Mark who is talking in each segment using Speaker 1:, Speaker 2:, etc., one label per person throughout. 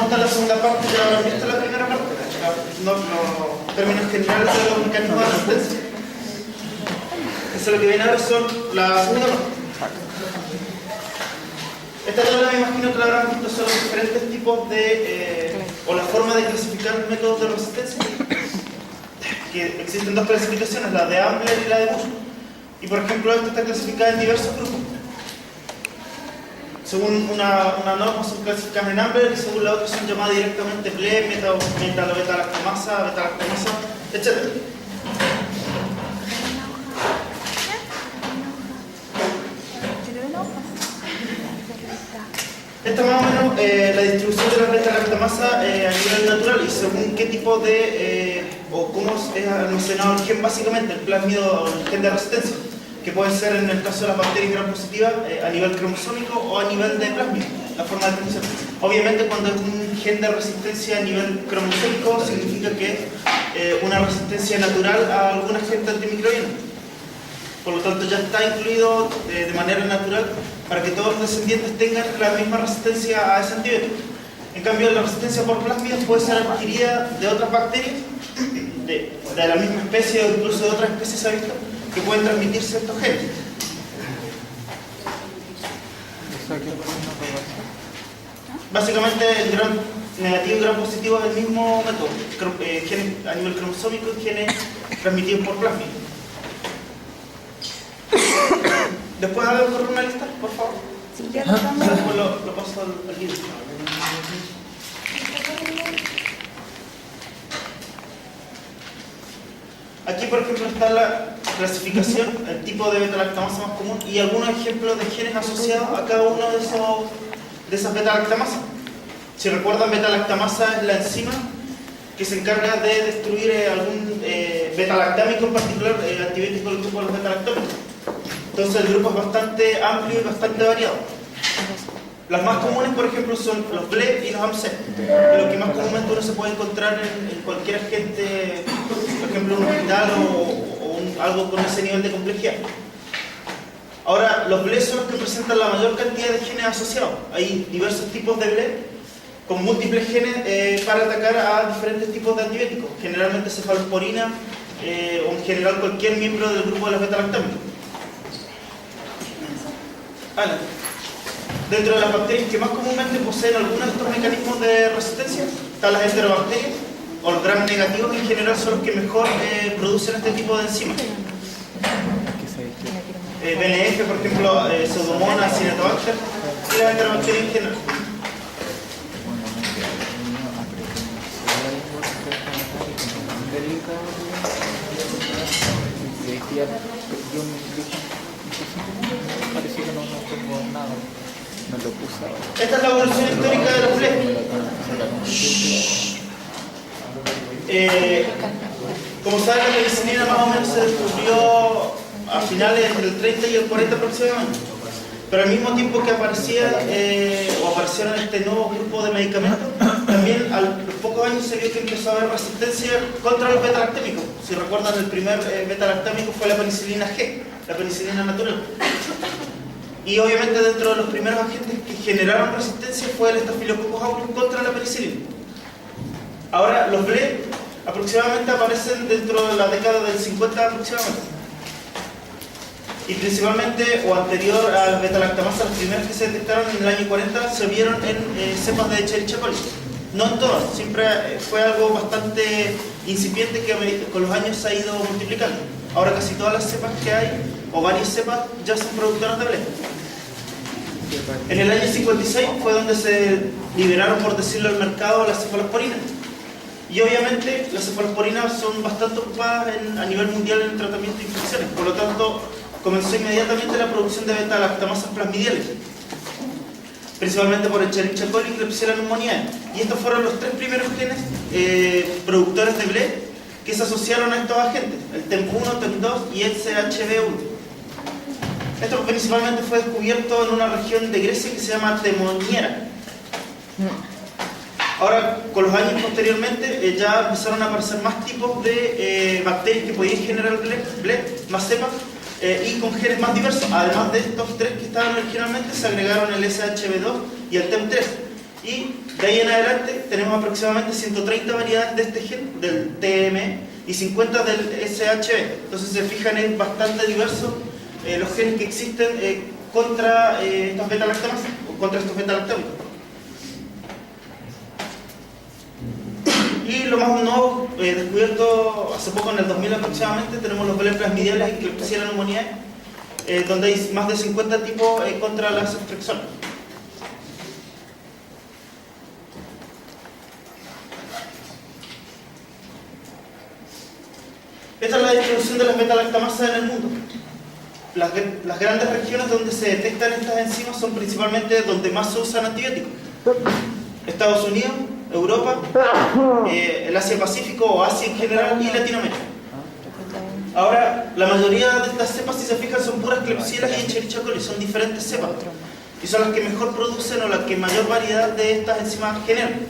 Speaker 1: esta es la segunda parte, ya habrán visto la primera parte, los términos generales de los mecanismos de resistencia. Eso lo que viene ahora son la segunda parte. Esta tabla me imagino que la habrán visto, son los diferentes tipos de, o la forma de clasificar métodos de resistencia. Que existen dos clasificaciones, la de Ambler y la de Bush. Y por ejemplo, esta está clasificada en diversos grupos. Según una norma son clasificadas en Ambler y según la otra son llamadas directamente BLE, beta-lactamasa, etc. Esta es más o menos la distribución de la beta-lactamasa a nivel natural y según qué tipo de, o cómo es almacenado el gen básicamente, el plásmido o el gen de resistencia, que puede ser en el caso de las bacterias gram positivas a nivel cromosómico o a nivel de plásmido, la forma de transmisión. Obviamente cuando es un gen de resistencia a nivel cromosómico significa que es una resistencia natural a algún agente antimicrobiano. Por lo tanto ya está incluido de manera natural para que todos los descendientes tengan la misma resistencia a ese antibiótico. En cambio la resistencia por plásmidos puede ser adquirida de otras bacterias, de la misma especie o incluso de otras especies avistas, que pueden transmitir ciertos genes. Básicamente el gran negativo y gran positivo es el mismo método, genes a nivel cromosómico y genes transmitidos por plásmido. Después hago correr una lista, por favor.
Speaker 2: Sí, ya lo
Speaker 1: después lo paso al libro. Aquí, por ejemplo, está la clasificación, el tipo de beta-lactamasa más común y algunos ejemplos de genes asociados a cada uno de esas beta-lactamasas. Si recuerdan, beta-lactamasa es la enzima que se encarga de destruir algún beta-lactámico, en particular antibiótico del grupo de los beta-lactómicos. Entonces el grupo es bastante amplio y bastante variado. Las más comunes, por ejemplo, son los BLE y los AMC. Lo que más comúnmente uno se puede encontrar en cualquier agente, por ejemplo, un hospital o algo con ese nivel de complejidad. Ahora, los BLE son los que presentan la mayor cantidad de genes asociados. Hay diversos tipos de BLE con múltiples genes para atacar a diferentes tipos de antibióticos. Generalmente cefalosporina o en general cualquier miembro del grupo de los beta-lactámicos. Dentro de las bacterias que más comúnmente poseen algunos de estos mecanismos de resistencia están las enterobacterias o los gram negativos, en general son los que mejor producen este tipo de enzimas. BNF, por ejemplo, Pseudomonas, Cinetobacter y las enterobacterias en general.
Speaker 3: Parece que no tengo nada. No lo puse.
Speaker 1: Esta es la evolución histórica de los BLE. Como saben, la penicilina más o menos se descubrió a finales entre el 30 y el 40 aproximadamente. Pero al mismo tiempo que aparecieron este nuevo grupo de medicamentos, también a los pocos años se vio que empezó a haber resistencia contra los beta-lactámicos. Si recuerdan, el primer beta-lactámico fue la penicilina G, la penicilina natural. Y obviamente dentro de los primeros agentes que generaron resistencia fue el Staphylococcus aureus contra la penicilina. Ahora, los BLE aproximadamente aparecen dentro de la década del 50 aproximadamente. Y principalmente, o anterior a las beta-lactamasas, las primeras que se detectaron en el año 40 se vieron en cepas de Escherichia coli. No en todas, siempre fue algo bastante incipiente que con los años se ha ido multiplicando. Ahora casi todas las cepas que hay, o varias cepas, ya son productoras de BLE. En el año 56 fue donde se liberaron, por decirlo, al mercado las cefalosporinas. Y obviamente las cefalosporinas son bastante ocupadas a nivel mundial en el tratamiento de infecciones. Por lo tanto, comenzó inmediatamente la producción de beta-lactamasas plasmidiales, principalmente por Escherichia coli y Klebsiella pneumoniae. Y estos fueron los tres primeros genes productores de BLE que se asociaron a estos agentes, el TEMP1, TEMP2 y el CHB1. Esto principalmente fue descubierto en una región de Grecia que se llama Temoniera. Ahora, con los años posteriormente, ya empezaron a aparecer más tipos de bacterias que podían generar BLE, más cepas, y con genes más diversos. Además de estos tres que estaban originalmente, se agregaron el SHB2 y el TEMP3. Y de ahí en adelante tenemos aproximadamente 130 variedades de este gen, del TME, y 50 del SHB. Entonces, se fijan, es bastante diverso los genes que existen contra estas beta-lactamasas, o contra estos beta-lactámicos. Y lo más nuevo, descubierto hace poco, en el 2000 aproximadamente, tenemos los veles plasmidiales y Klebsiella pneumoniae, donde hay más de 50 tipos contra las ceftriaxonas. Esta es la distribución de las beta-lactamasas en el mundo. Las grandes regiones donde se detectan estas enzimas son principalmente donde más se usan antibióticos: Estados Unidos, Europa, el Asia-Pacífico o Asia en general, y Latinoamérica. Ahora, la mayoría de estas cepas, si se fijan, son puras Klebsiella y Escherichia coli, son diferentes cepas, y son las que mejor producen o las que mayor variedad de estas enzimas generan.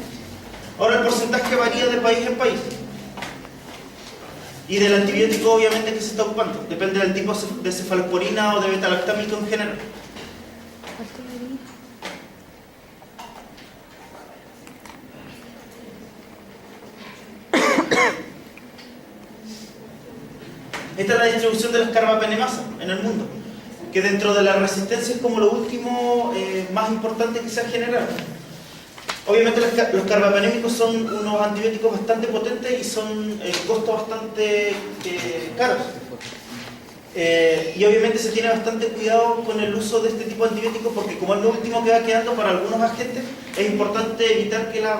Speaker 1: Ahora, el porcentaje varía de país en país, y del antibiótico obviamente que se está ocupando, depende del tipo de cefalosporina o de beta-lactámico en general. Esta es la distribución de las carbapenemasas en el mundo, que dentro de la resistencia es como lo último más importante que se ha generado. Obviamente los carbapenémicos son unos antibióticos bastante potentes y son costos bastante caros. Y obviamente se tiene bastante cuidado con el uso de este tipo de antibióticos, porque como es lo último que va quedando para algunos agentes, es importante evitar que las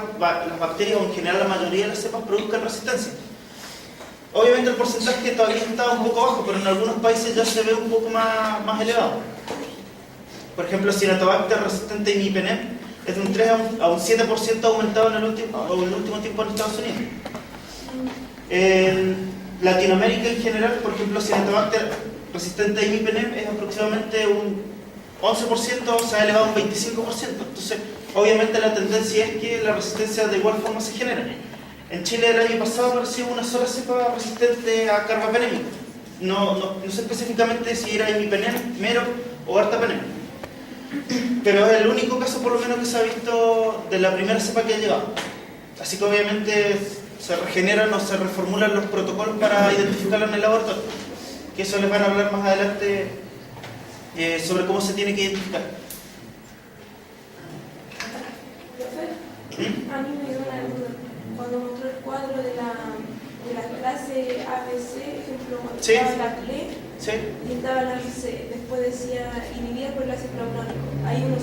Speaker 1: bacterias, o en general la mayoría de las cepas, produzcan resistencia. Obviamente el porcentaje todavía está un poco bajo, pero en algunos países ya se ve un poco más elevado. Por ejemplo, Cinetobacter resistente a imipenem es de un 3 a un 7% aumentado en el último tiempo en Estados Unidos. En Latinoamérica en general, por ejemplo, Cinetobacter resistente a imipenem es aproximadamente un 11%, se ha elevado a un 25%. Entonces, obviamente la tendencia es que la resistencia de igual forma se genera. En Chile el año pasado apareció una sola cepa resistente a carbapenémico. No sé específicamente si era imipenem, mero o artapenem. Pero es el único caso, por lo menos, que se ha visto de la primera cepa que ha llegado. Así que obviamente se regeneran o se reformulan los protocolos para identificarla en el laboratorio. Que eso les van a hablar más adelante sobre cómo se tiene que identificar.
Speaker 2: A mí me dio una duda. Cuando mostró el cuadro de la clase ABC, ejemplo,
Speaker 1: Sí.
Speaker 2: estaba la CLE,
Speaker 1: ¿Sí?
Speaker 2: y estaba la C, después decía inhibida por el ácido flavonónico. Hay unos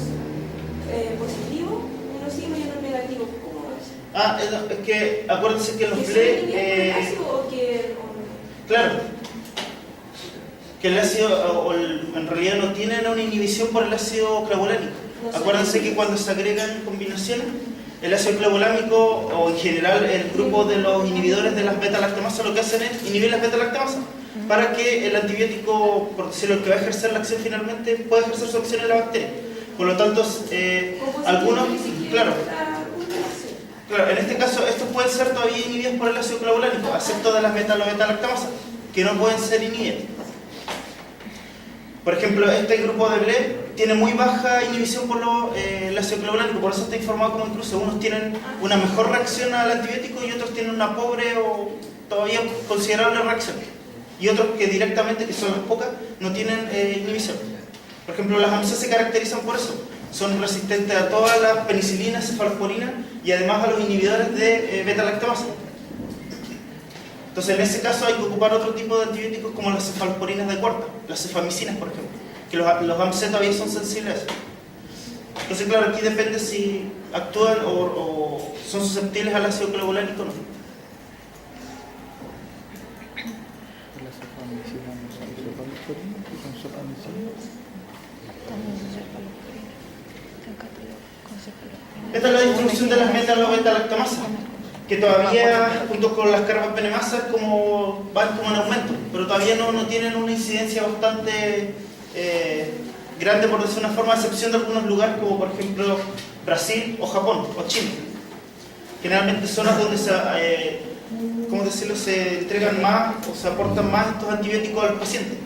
Speaker 2: positivos, unos sí y unos negativos. ¿Cómo es?
Speaker 1: Es que acuérdense que los
Speaker 2: ¿Que son
Speaker 1: PLE...
Speaker 2: inhibidos por el ácido o que...?
Speaker 1: Claro, que el ácido, en realidad no tienen una inhibición por el ácido clavulánico.
Speaker 2: No sé.
Speaker 1: Acuérdense que cuando se agregan combinaciones, el ácido clavulámico, o en general el grupo de los inhibidores de las beta-lactamasas, lo que hacen es inhibir las beta-lactamasas para que el antibiótico, por decirlo, el que va a ejercer la acción finalmente, pueda ejercer su acción en la bacteria. Por lo tanto, algunos, claro, en este caso, estos pueden ser todavía inhibidos por el ácido clavulánico, excepto de las beta-lactamasas, que no pueden ser inhibidas. Por ejemplo, este grupo de BLE tiene muy baja inhibición por el ácido clavulánico, por eso está informado como incluso unos tienen una mejor reacción al antibiótico y otros tienen una pobre o todavía considerable reacción. Y otros que directamente, que son las pocas, no tienen inhibición. Por ejemplo, las AMC se caracterizan por eso. Son resistentes a todas las penicilinas, cefalosporinas y además a los inhibidores de beta-lactamasa. Entonces, en ese caso hay que ocupar otro tipo de antibióticos como las cefalosporinas de cuarta, las cefamicinas, por ejemplo, que los AMC todavía son sensibles a eso. Entonces, claro, aquí depende si actúan o son susceptibles al ácido clavulánico o no.
Speaker 3: Las cefamicinas no son cefalosporinas, que son cefamicinas.
Speaker 1: Esta es la distribución de las beta-lactamasas, que todavía, junto con las carbapenemasas, van como en aumento, pero todavía no tienen una incidencia bastante grande, por decir una forma, a excepción de algunos lugares como por ejemplo Brasil o Japón o China. Generalmente zonas donde se entregan más o se aportan más estos antibióticos a los pacientes.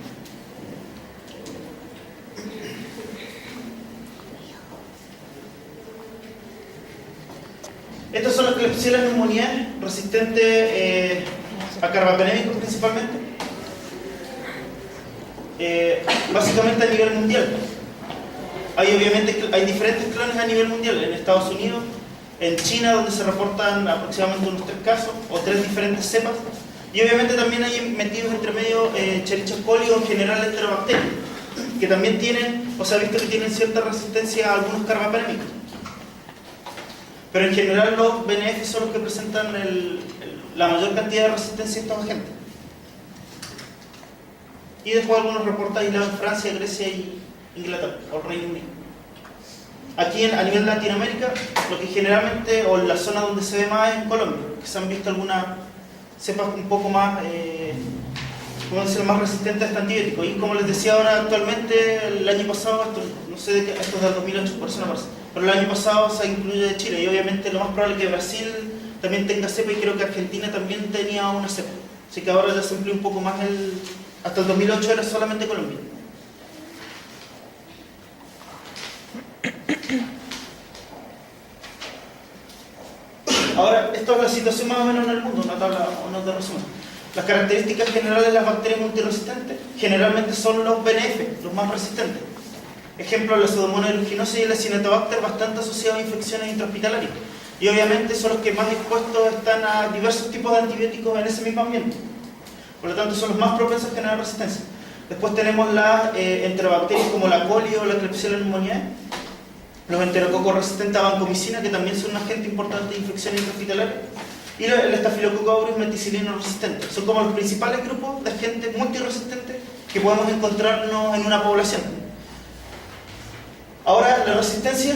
Speaker 1: Estas son las Klebsiella pneumoniae, resistentes a carbapenémicos principalmente. Básicamente a nivel mundial. Hay diferentes clones a nivel mundial. En Estados Unidos, en China, donde se reportan aproximadamente unos 3 casos, o 3 diferentes cepas. Y obviamente también hay metidos entre medio Escherichia coli o en general enterobacterias, que también tienen, o se ha visto que tienen cierta resistencia a algunos carbapenémicos. Pero en general los BNF son los que presentan la mayor cantidad de resistencia a estos agentes. Y después algunos reportes aislados en Francia, Grecia y Inglaterra, o Reino Unido. Aquí a nivel Latinoamérica, lo que generalmente, o en la zona donde se ve más es en Colombia, que se han visto algunas cepas un poco más, más resistentes a este antibiótico. Y como les decía ahora, actualmente, el año pasado, no sé de qué, esto es del 2008, por eso no parece, pero el año pasado se incluye de Chile, y obviamente lo más probable es que Brasil también tenga cepa, y creo que Argentina también tenía una cepa. Así que ahora ya se amplió un poco más hasta el 2008 era solamente Colombia. Ahora, esto es la situación más o menos en el mundo, una tabla o nota de resumen. Las características generales de las bacterias multiresistentes generalmente son los BNF, los más resistentes. Ejemplo, la Pseudomonas aeruginosa y la Cinetobacter, bastante asociados a infecciones intrahospitalarias. Y obviamente son los que más expuestos están a diversos tipos de antibióticos en ese mismo ambiente. Por lo tanto, son los más propensos a generar resistencia. Después tenemos las enterobacterias como la coli o la Klebsiella pneumoniae, los enterococos resistentes a vancomicina, que también son un agente importante de infección intrahospitalaria, y el Staphylococcus aureus meticilino resistente. Son como los principales grupos de agentes multiresistentes que podemos encontrarnos en una población. Ahora, la resistencia,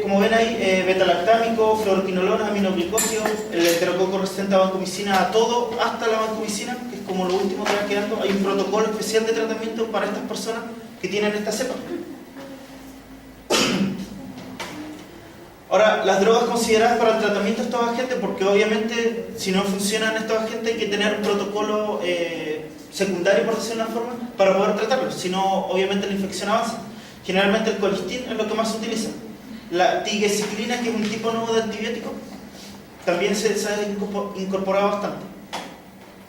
Speaker 1: como ven ahí, beta-lactámico, fluoroquinolonas, aminoglicosidos, el enterococo resistente a vancomicina, a todo, hasta la vancomicina, que es como lo último que va quedando. Hay un protocolo especial de tratamiento para estas personas que tienen esta cepa. Ahora, las drogas consideradas para el tratamiento de estos agentes, porque obviamente si no funcionan estos agentes hay que tener un protocolo secundario, por decirlo de una forma, para poder tratarlos, si no obviamente la infección avanza. Generalmente el colistin es lo que más se utiliza. La tigecyclina, que es un tipo nuevo de antibiótico, también se ha incorporado bastante.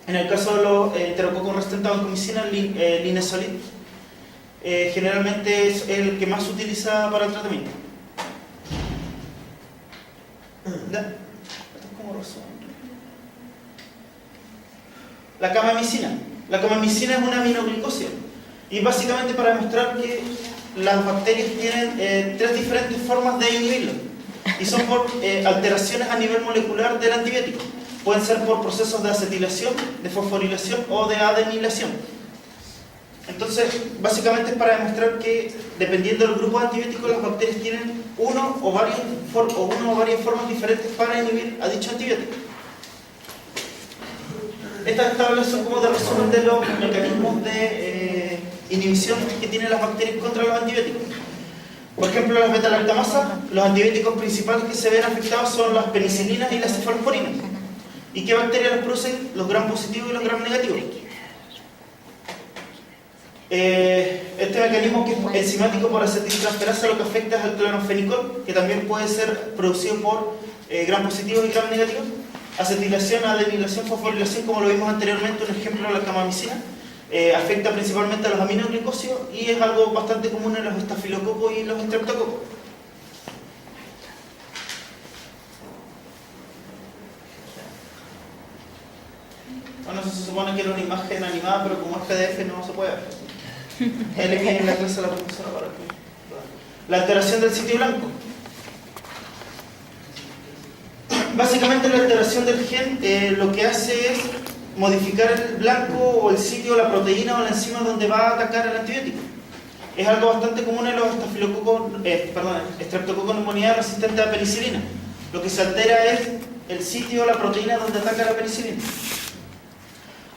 Speaker 1: En el caso de los enterococos resistentes a vancomicina, linezolid, generalmente es el que más se utiliza para el tratamiento. Esto es como razón. La camamicina. La camamicina es una aminoglicosida. Y básicamente para demostrar que las bacterias tienen 3 diferentes formas de inhibirlo. Y son por alteraciones a nivel molecular del antibiótico. Pueden ser por procesos de acetilación, de fosforilación o de adenilación. Entonces, básicamente es para demostrar que, dependiendo del grupo de antibióticos, las bacterias tienen una o varias formas diferentes para inhibir a dicho antibiótico. Estas tablas son como de resumen de los mecanismos de inhibición que tienen las bacterias contra los antibióticos. Por ejemplo, las beta-lactamasas, los antibióticos principales que se ven afectados son las penicilinas y las cefalosporinas. ¿Y qué bacterias las producen? Los gram positivos y los gram negativos. Este mecanismo, que es enzimático por acetiltransferasa, lo que afecta es al clorofenicol, que también puede ser producido por gram positivos y gram negativos. Acetilación, adenilación, fosforilación, como lo vimos anteriormente, un ejemplo de la camamicina, afecta principalmente a los aminoglicosidos y es algo bastante común en los estafilococos y los estreptococos. Bueno, eso se supone que era una imagen animada, pero como es PDF no se puede ver. Él le viene en la clase a la profesora para que... La alteración del sitio blanco. Básicamente la alteración del gen lo que hace es modificar el blanco o el sitio, la proteína o la enzima donde va a atacar el antibiótico. Es algo bastante común en los estreptococos pneumoniae resistentes a penicilina. Lo que se altera es el sitio o la proteína donde ataca la penicilina.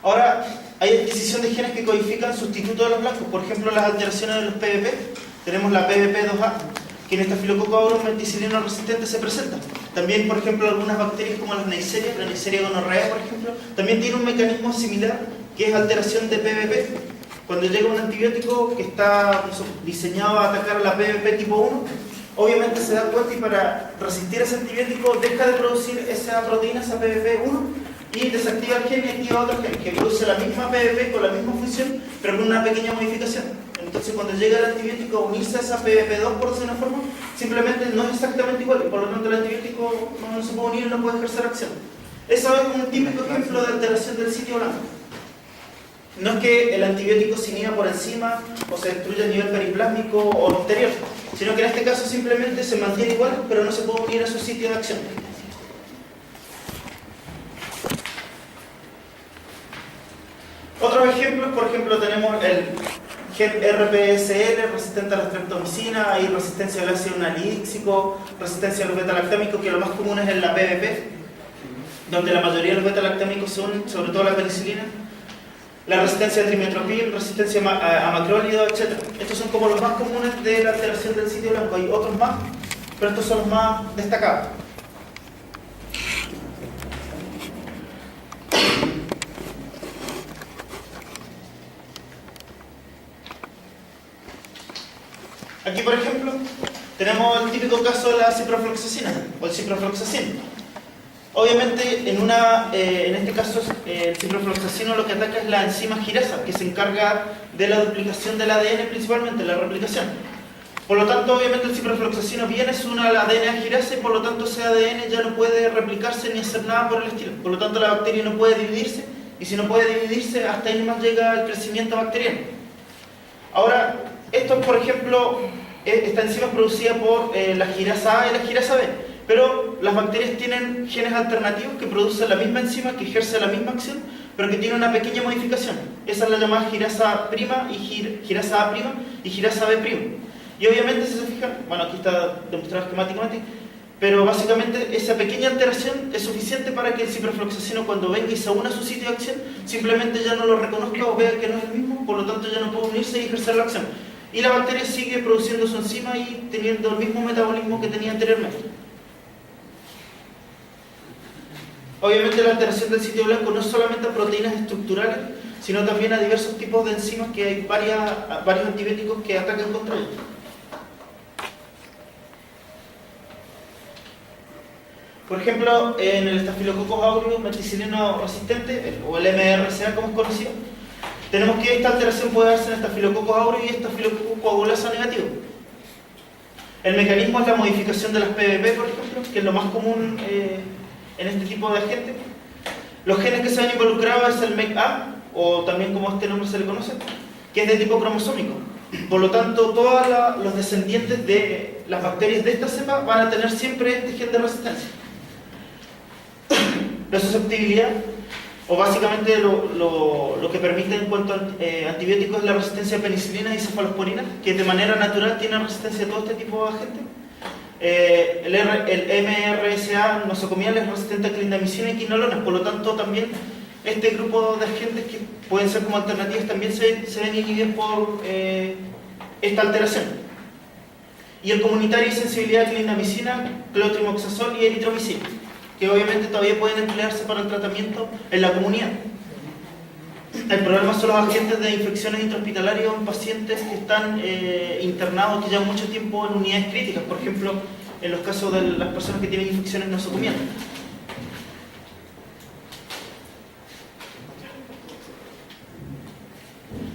Speaker 1: Ahora, hay adquisición de genes que codifican sustitutos de los blancos. Por ejemplo, las alteraciones de los PBP. Tenemos la PBP2A, que en Staphylococcus aureus meticilino resistente se presenta. También, por ejemplo, algunas bacterias como las Neisseria, la Neisseria gonorrhea, por ejemplo, también tiene un mecanismo similar, que es alteración de PBP. Cuando llega un antibiótico que está diseñado a atacar a la PBP tipo 1, obviamente se da cuenta y para resistir ese antibiótico deja de producir esa proteína, esa PBP1, y desactiva el gen y activa otro gen que produce la misma PBP con la misma función, pero con una pequeña modificación. Entonces cuando llega el antibiótico a unirse a esa PBP2, por decirlo de una forma, simplemente no es exactamente igual, y por lo tanto el antibiótico no se puede unir y no puede ejercer acción. Eso es un típico ejemplo de alteración del sitio blanco. No es que el antibiótico se inhiba por encima o se destruya a nivel periplásmico o interior, sino que en este caso simplemente se mantiene igual, pero no se puede unir a su sitio de acción. Otros ejemplos, por ejemplo, tenemos el gen RPSL, resistente a la streptomicina, hay resistencia al ácido nalíxico, resistencia a los beta-lactámicos, que lo más común es en la PBP, donde la mayoría de los beta-lactámicos son, sobre todo la penicilina, la resistencia a trimetoprim, resistencia a macrólidos, etc. Estos son como los más comunes de la alteración del sitio blanco. Hay otros más, pero estos son los más destacados. Aquí, por ejemplo, tenemos el típico caso de la ciprofloxacina o el ciprofloxacin. Obviamente, en este caso, el ciprofloxacino lo que ataca es la enzima girasa, que se encarga de la duplicación del ADN, principalmente la replicación. Por lo tanto, obviamente el ciprofloxacino viene, se une al ADN girasa y por lo tanto ese ADN ya no puede replicarse ni hacer nada por el estilo. Por lo tanto, la bacteria no puede dividirse, y si no puede dividirse, hasta ahí más llega el crecimiento bacteriano. Ahora, esto, por ejemplo, esta enzima es producida por la girasa A y la girasa B, pero las bacterias tienen genes alternativos que producen la misma enzima, que ejerce la misma acción, pero que tiene una pequeña modificación. Esa es la llamada girasa prima y girasa A prima y girasa B prima. Y obviamente, si se fijan, bueno, aquí está demostrado esquemáticamente, pero básicamente esa pequeña alteración es suficiente para que el ciprofloxacino, cuando venga y se una a su sitio de acción, simplemente ya no lo reconozca o vea que no es el mismo, por lo tanto ya no puede unirse y ejercer la acción. Y la bacteria sigue produciendo su enzima y teniendo el mismo metabolismo que tenía anteriormente. Obviamente la alteración del sitio blanco no es solamente a proteínas estructurales, sino también a diversos tipos de enzimas, que hay varios antibióticos que atacan contra ellos. Por ejemplo, en el Staphylococcus aureus meticilino resistente, o el MRSA como es conocido, tenemos que esta alteración puede darse en Staphylococcus aureus y Staphylococcus coagulasa negativo. El mecanismo es la modificación de las PBP, por ejemplo, que es lo más común en este tipo de agentes. Los genes que se han involucrado es el MECA, o también como este nombre se le conoce, que es de tipo cromosómico. Por lo tanto, todos los descendientes de las bacterias de esta cepa van a tener siempre este gen de resistencia. La susceptibilidad, o básicamente lo que permite en cuanto a antibióticos, es la resistencia a penicilina y cefalosporina, que de manera natural tiene resistencia a todo este tipo de agentes. El MRSA nosocomial es resistente a clindamicina y quinolonas, por lo tanto también este grupo de agentes que pueden ser como alternativas también se ven inhibidos por esta alteración. Y el comunitario y sensibilidad a clindamicina, clotrimoxazol y eritromicina, que obviamente todavía pueden emplearse para el tratamiento en la comunidad. El problema son los agentes de infecciones intrahospitalarias en pacientes que están internados, que llevan mucho tiempo en unidades críticas, por ejemplo, en los casos de las personas que tienen infecciones nosocomiales.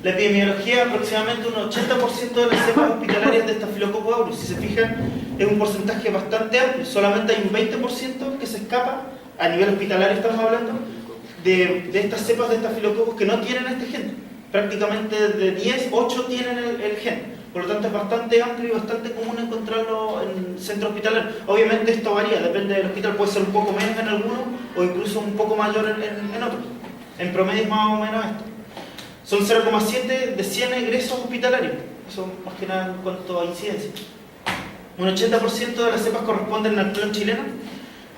Speaker 1: La epidemiología, aproximadamente un 80% de las cepas hospitalarias de Staphylococcus aureus. Si se fijan, es un porcentaje bastante amplio. Solamente hay un 20% que se escapa, a nivel hospitalario estamos hablando, de estas cepas de Staphylococcus que no tienen este gen. Prácticamente de 10, 8 tienen el gen. Por lo tanto, es bastante amplio y bastante común encontrarlo en centros hospitalarios. Obviamente esto varía, depende del hospital, puede ser un poco menos en algunos o incluso un poco mayor en otros. En promedio es más o menos esto. Son 0,7 de 100 egresos hospitalarios. Eso más que nada en cuanto a incidencia. Un 80% de las cepas corresponden al clon chileno,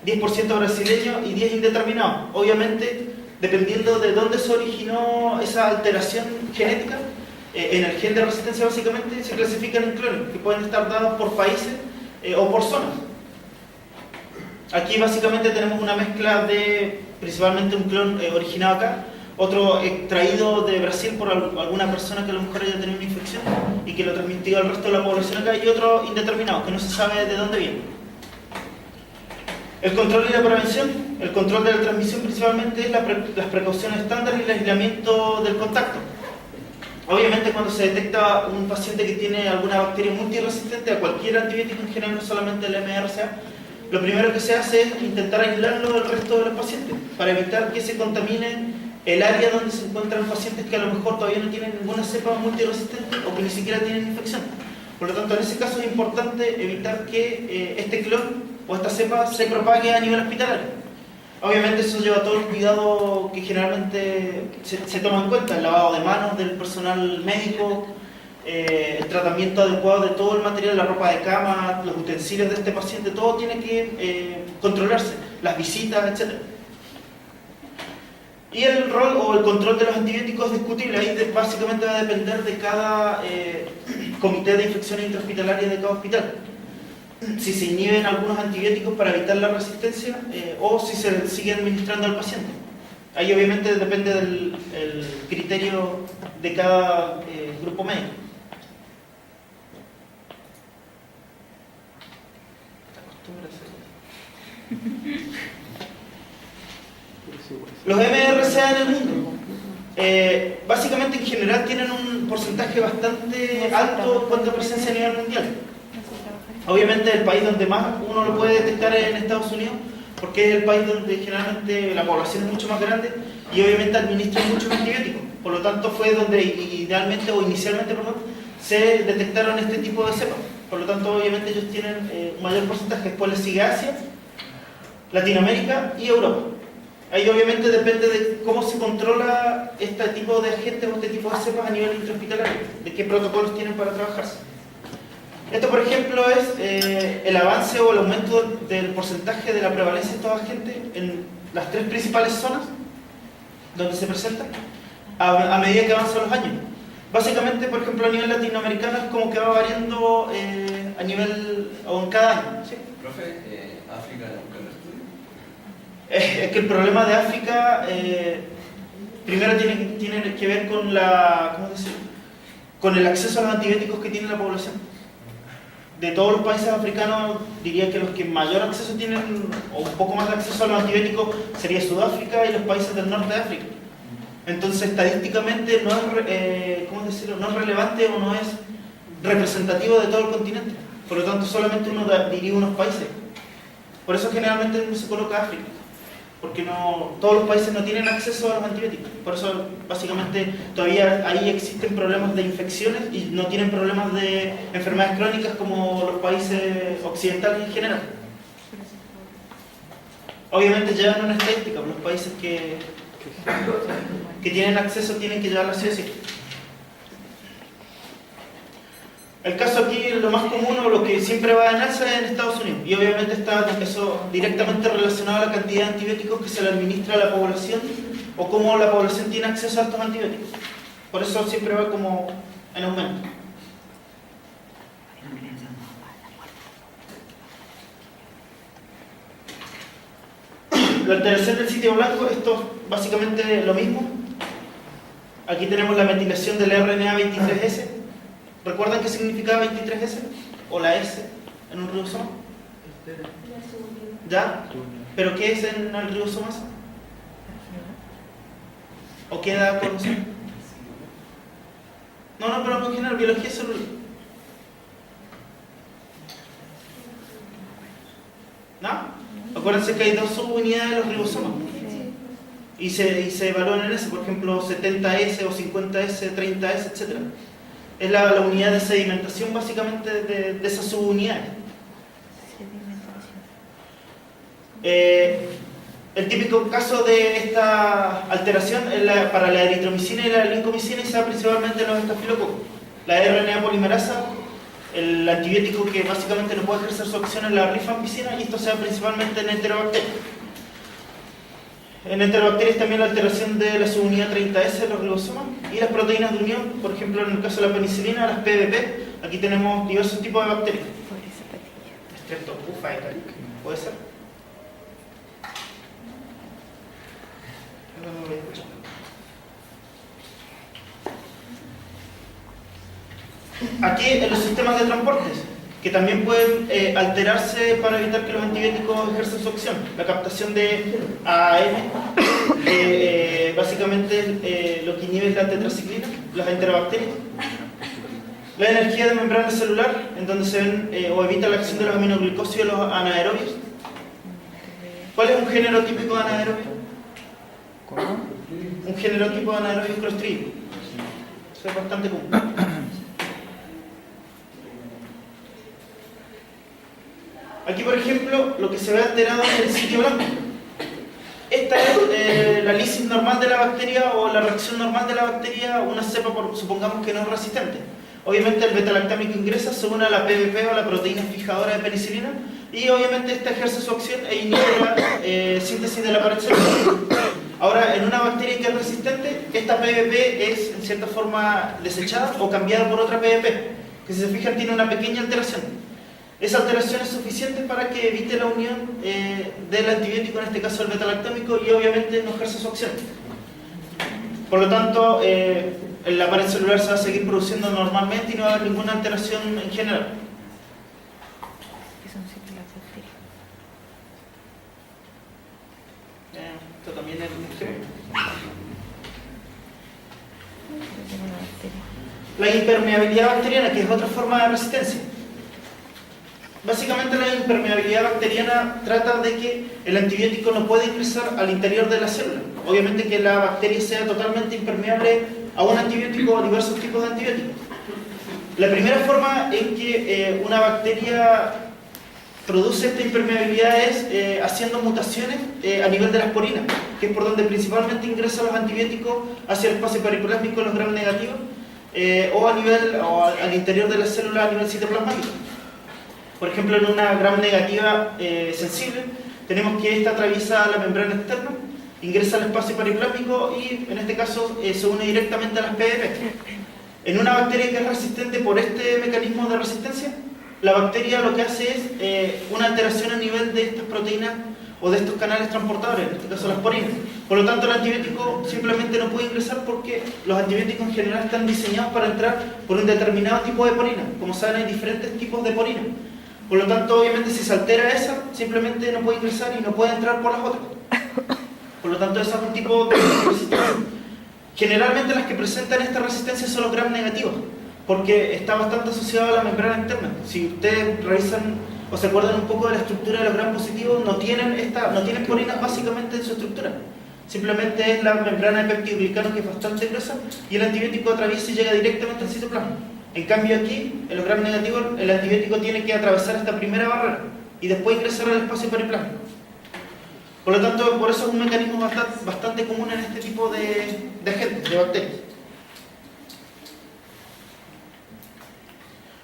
Speaker 1: 10% brasileño y 10 indeterminados. Obviamente, dependiendo de dónde se originó esa alteración genética, en el gen de resistencia básicamente se clasifican en clones, que pueden estar dados por países o por zonas. Aquí básicamente tenemos una mezcla de principalmente un clon originado acá, otro extraído de Brasil por alguna persona que a lo mejor haya tenido una infección y que lo transmitió al resto de la población acá, y otro indeterminado, que no se sabe de dónde viene. El control y la prevención. El control de la transmisión principalmente es las precauciones estándar y el aislamiento del contacto. Obviamente cuando se detecta un paciente que tiene alguna bacteria multiresistente a cualquier antibiótico en general, no solamente el MRSA, lo primero que se hace es intentar aislarlo del resto de los pacientes para evitar que se contamine el área donde se encuentran pacientes que a lo mejor todavía no tienen ninguna cepa multiresistente o que ni siquiera tienen infección. Por lo tanto, en ese caso es importante evitar que este clon o esta cepa se propague a nivel hospitalario. Obviamente eso lleva todo el cuidado que generalmente se toma en cuenta, el lavado de manos del personal médico, el tratamiento adecuado de todo el material, la ropa de cama, los utensilios de este paciente, todo tiene que controlarse, las visitas, etc. Y el rol o el control de los antibióticos es discutible, ahí básicamente va a depender de cada comité de infecciones intrahospitalarias de cada hospital. Si se inhiben algunos antibióticos para evitar la resistencia o si se sigue administrando al paciente. Ahí obviamente depende del criterio de cada grupo médico. Los MRSA en el mundo, básicamente en general tienen un porcentaje bastante alto en cuanto a presencia a nivel mundial. Obviamente el país donde más uno lo puede detectar es en Estados Unidos, porque es el país donde generalmente la población es mucho más grande y obviamente administran muchos antibióticos. Por lo tanto fue donde idealmente o inicialmente, se detectaron este tipo de cepas. Por lo tanto obviamente ellos tienen un mayor porcentaje. Después les sigue Asia, Latinoamérica y Europa. Ahí obviamente depende de cómo se controla este tipo de agentes o este tipo de cepas a nivel intrahospitalario, de qué protocolos tienen para trabajarse. Esto, por ejemplo, es el avance o el aumento del porcentaje de la prevalencia de estos agentes en las 3 principales zonas donde se presentan a medida que avanzan los años. Básicamente, por ejemplo, a nivel latinoamericano es como que va variando a nivel o en cada año. ¿Sí?
Speaker 4: Profe, ¿África nunca lo estudia?
Speaker 1: Es que el problema de África primero tiene que ver con con el acceso a los antibióticos que tiene la población. De todos los países africanos, diría que los que mayor acceso tienen, o un poco más de acceso a los antibióticos, sería Sudáfrica y los países del norte de África. Entonces, estadísticamente no es, no es relevante o no es representativo de todo el continente. Por lo tanto, solamente uno diría unos países. Por eso generalmente no se coloca África, porque todos los países no tienen acceso a los antibióticos. Por eso, básicamente, todavía ahí existen problemas de infecciones y no tienen problemas de enfermedades crónicas como los países occidentales en general. Obviamente llevan una estadística, los países que tienen acceso tienen que llevarla sí o sí. El caso aquí, lo más común o lo que siempre va en alza es en Estados Unidos, y obviamente está eso directamente relacionado a la cantidad de antibióticos que se le administra a la población o cómo la población tiene acceso a estos antibióticos. Por eso siempre va como en aumento. La alteración del sitio blanco, esto es básicamente lo mismo. Aquí tenemos la metilación del RNA 23S. ¿Recuerdan qué significaba 23S? ¿O la S en un ribosoma? ¿Ya? ¿Pero qué es en el ribosoma? ¿O queda conocido? No, pero en general, biología celular. ¿No? Acuérdense que hay 2 subunidades de los ribosomas. Y se evalúan en ese, por ejemplo, 70S o 50S, 30S, etc. Es la unidad de sedimentación básicamente de esas subunidades. El típico caso de esta alteración es para la eritromicina y la lincomicina, y se da principalmente en los estafilococos. La RNA polimerasa, el antibiótico que básicamente no puede ejercer su acción en la rifampicina, y esto se da principalmente en enterobacterias. En enterobacterias también la alteración de la subunidad 30S de los ribosomas y las proteínas de unión, por ejemplo en el caso de la penicilina, las PBP. Aquí tenemos diversos tipos de bacterias. Streptococcus, ¿puede ser? Aquí en los sistemas de transportes, que también pueden alterarse para evitar que los antibióticos ejerzan su acción. La captación de AAM, básicamente lo que inhibe es la tetraciclina, las enterobacterias. La energía de membrana celular, en donde se ven o evita la acción de los aminoglucósidos y los anaerobios. ¿Cuál es un género típico de anaerobio?
Speaker 3: ¿Cómo?
Speaker 1: Un género tipo de anaerobio clostridio. Eso es bastante común. Aquí, por ejemplo, lo que se ve alterado es el sitio blanco. Esta es la lisis normal de la bacteria o la reacción normal de la bacteria, una cepa, supongamos que no es resistente. Obviamente el beta-lactámico ingresa, se une a la PBP o la proteína fijadora de penicilina y obviamente esta ejerce su acción e inhibe la síntesis de la pared celular. Ahora, en una bacteria que es resistente, esta PBP es en cierta forma desechada o cambiada por otra PBP, que si se fijan tiene una pequeña alteración. Esa alteración es suficiente para que evite la unión del antibiótico, en este caso el beta-lactámico, y obviamente no ejerce su acción. Por lo tanto, la pared celular se va a seguir produciendo normalmente y no va a haber ninguna alteración en general. Esto también es un ejemplo. La impermeabilidad bacteriana, que es otra forma de resistencia. Básicamente la impermeabilidad bacteriana trata de que el antibiótico no puede ingresar al interior de la célula. Obviamente que la bacteria sea totalmente impermeable a un antibiótico o a diversos tipos de antibióticos. La primera forma en que una bacteria produce esta impermeabilidad es haciendo mutaciones a nivel de la esporina, que es por donde principalmente ingresan los antibióticos hacia el espacio periplásmico, los gram negativos, o al interior de la célula a nivel citoplasmático. Por ejemplo, en una gram negativa sensible, tenemos que esta atraviesa la membrana externa, ingresa al espacio periplásmico y en este caso se une directamente a las PBP. En una bacteria que es resistente por este mecanismo de resistencia, la bacteria lo que hace es una alteración a nivel de estas proteínas o de estos canales transportadores, en este caso las porinas. Por lo tanto, el antibiótico simplemente no puede ingresar porque los antibióticos en general están diseñados para entrar por un determinado tipo de porina. Como saben, hay diferentes tipos de porina. Por lo tanto, obviamente, si se altera esa, simplemente no puede ingresar y no puede entrar por las otras. Por lo tanto, ese es un tipo de resistencia. Generalmente las que presentan esta resistencia son los gram negativos, porque está bastante asociado a la membrana externa. Si ustedes revisan o se acuerdan un poco de la estructura de los gram positivos, no tienen porinas básicamente en su estructura. Simplemente es la membrana de peptidoglicano, que es bastante gruesa, y el antibiótico atraviesa y llega directamente al citoplasma. En cambio aquí, en los gram negativos, el antibiótico tiene que atravesar esta primera barrera y después ingresar al espacio periplásmico. Por lo tanto, por eso es un mecanismo bastante común en este tipo de agentes, de bacterias.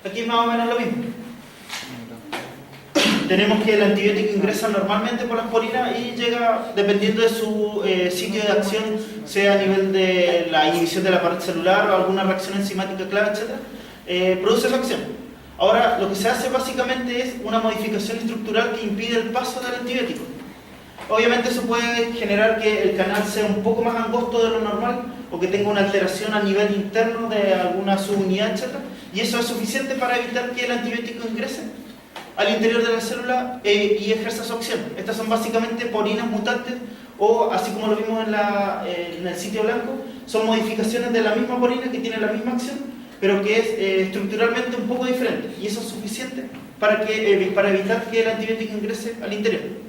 Speaker 1: Aquí es más o menos lo mismo. Tenemos que el antibiótico ingresa normalmente por las porinas y llega, dependiendo de su sitio de acción, sea a nivel de la inhibición de la pared celular o alguna reacción enzimática clave, etc., produce esa acción. Ahora, lo que se hace básicamente es una modificación estructural que impide el paso del antibiótico. Obviamente eso puede generar que el canal sea un poco más angosto de lo normal o que tenga una alteración a nivel interno de alguna subunidad, etc. Y eso es suficiente para evitar que el antibiótico ingrese al interior de la célula y ejerza su acción. Estas son básicamente porinas mutantes o, así como lo vimos en el sitio blanco, son modificaciones de la misma porina que tiene la misma acción, pero que es estructuralmente un poco diferente. Y eso es suficiente para evitar que el antibiótico ingrese al interior.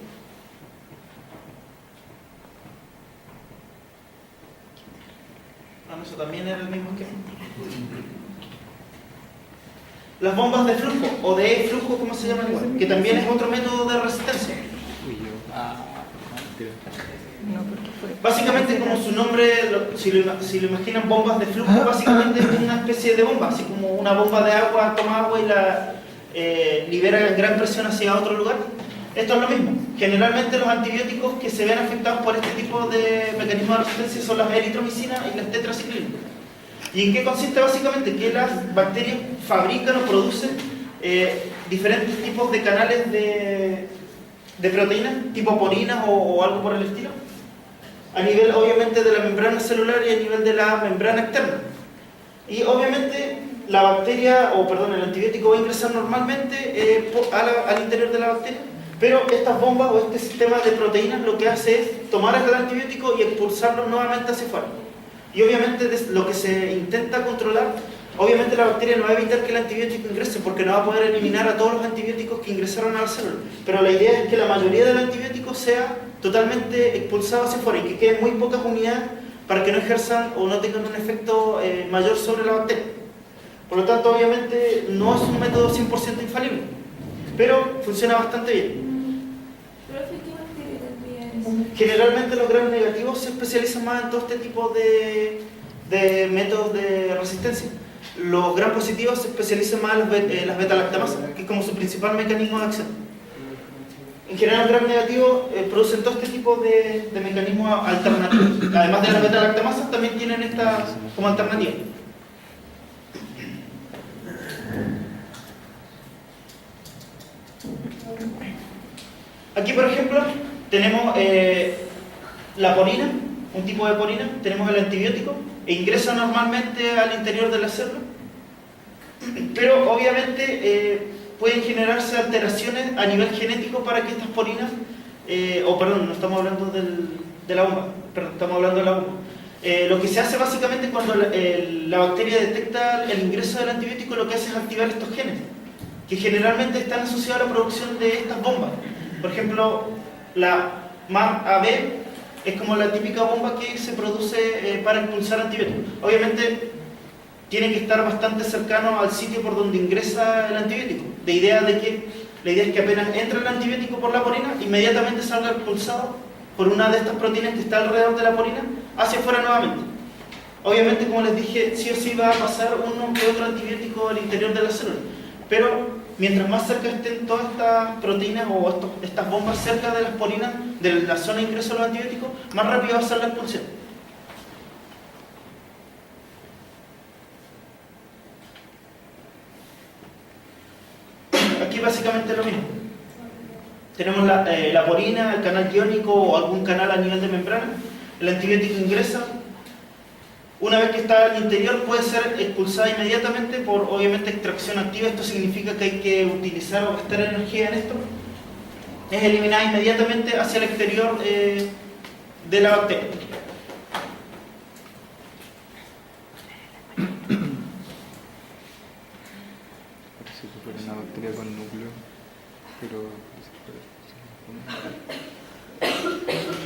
Speaker 1: Eso también era el mismo esquema. Las bombas de flujo, o de flujo, como se llaman igual, que también es otro método de resistencia. Básicamente, como su nombre, si lo imaginan, bombas de flujo, básicamente es una especie de bomba, así como una bomba de agua, toma agua y la libera en gran presión hacia otro lugar. Esto es lo mismo. Generalmente los antibióticos que se ven afectados por este tipo de mecanismos de resistencia son las eritromicinas y las tetraciclinas. ¿Y en qué consiste básicamente? Que las bacterias fabrican o producen diferentes tipos de canales de proteínas, tipo porinas o algo por el estilo, a nivel obviamente de la membrana celular y a nivel de la membrana externa. Y obviamente la bacteria, el antibiótico va a ingresar normalmente al interior de la bacteria, pero estas bombas o este sistema de proteínas lo que hace es tomar el antibiótico y expulsarlo nuevamente hacia afuera. Y obviamente lo que se intenta controlar, obviamente la bacteria no va a evitar que el antibiótico ingrese porque no va a poder eliminar a todos los antibióticos que ingresaron a la célula, pero la idea es que la mayoría del antibiótico sea totalmente expulsado hacia afuera y que queden muy pocas unidades para que no ejerzan o no tengan un efecto mayor sobre la bacteria. Por lo tanto, obviamente no es un método 100% infalible, pero funciona bastante bien.
Speaker 2: ¿Pero efectivamente tendría eso?
Speaker 1: Generalmente los gram negativos se especializan más en todo este tipo de métodos de resistencia. Los gram positivos se especializan más en las beta-lactamasas, que es como su principal mecanismo de acción. En general, los gram negativos producen todo este tipo de mecanismos alternativos. Además de las beta-lactamasas, también tienen esta como alternativa. Aquí, por ejemplo, tenemos la porina, un tipo de porina, tenemos el antibiótico, e ingresa normalmente al interior de la célula, pero obviamente pueden generarse alteraciones a nivel genético para que estas porinas, no estamos hablando de la bomba, estamos hablando de la bomba. Lo que se hace básicamente cuando la bacteria detecta el ingreso del antibiótico, lo que hace es activar estos genes, que generalmente están asociados a la producción de estas bombas. Por ejemplo, la MAB es como la típica bomba que se produce para expulsar antibióticos. Obviamente tiene que estar bastante cercano al sitio por donde ingresa el antibiótico. La idea es que apenas entra el antibiótico por la porina, inmediatamente salga expulsado por una de estas proteínas que está alrededor de la porina hacia afuera nuevamente. Obviamente, como les dije, sí o sí va a pasar uno que otro antibiótico al interior de la célula, pero mientras más cerca estén todas estas proteínas o estas bombas cerca de las porinas, de la zona de ingreso de los antibióticos, más rápido va a ser la expulsión. Aquí básicamente lo mismo. Tenemos la porina, el canal iónico o algún canal a nivel de membrana. El antibiótico ingresa. Una vez que está al interior puede ser expulsada inmediatamente por, obviamente, extracción activa. Esto significa que hay que utilizar o gastar energía en esto. Es eliminada inmediatamente hacia el exterior de la bacteria.
Speaker 5: Parece que fuera una bacteria con núcleo, pero...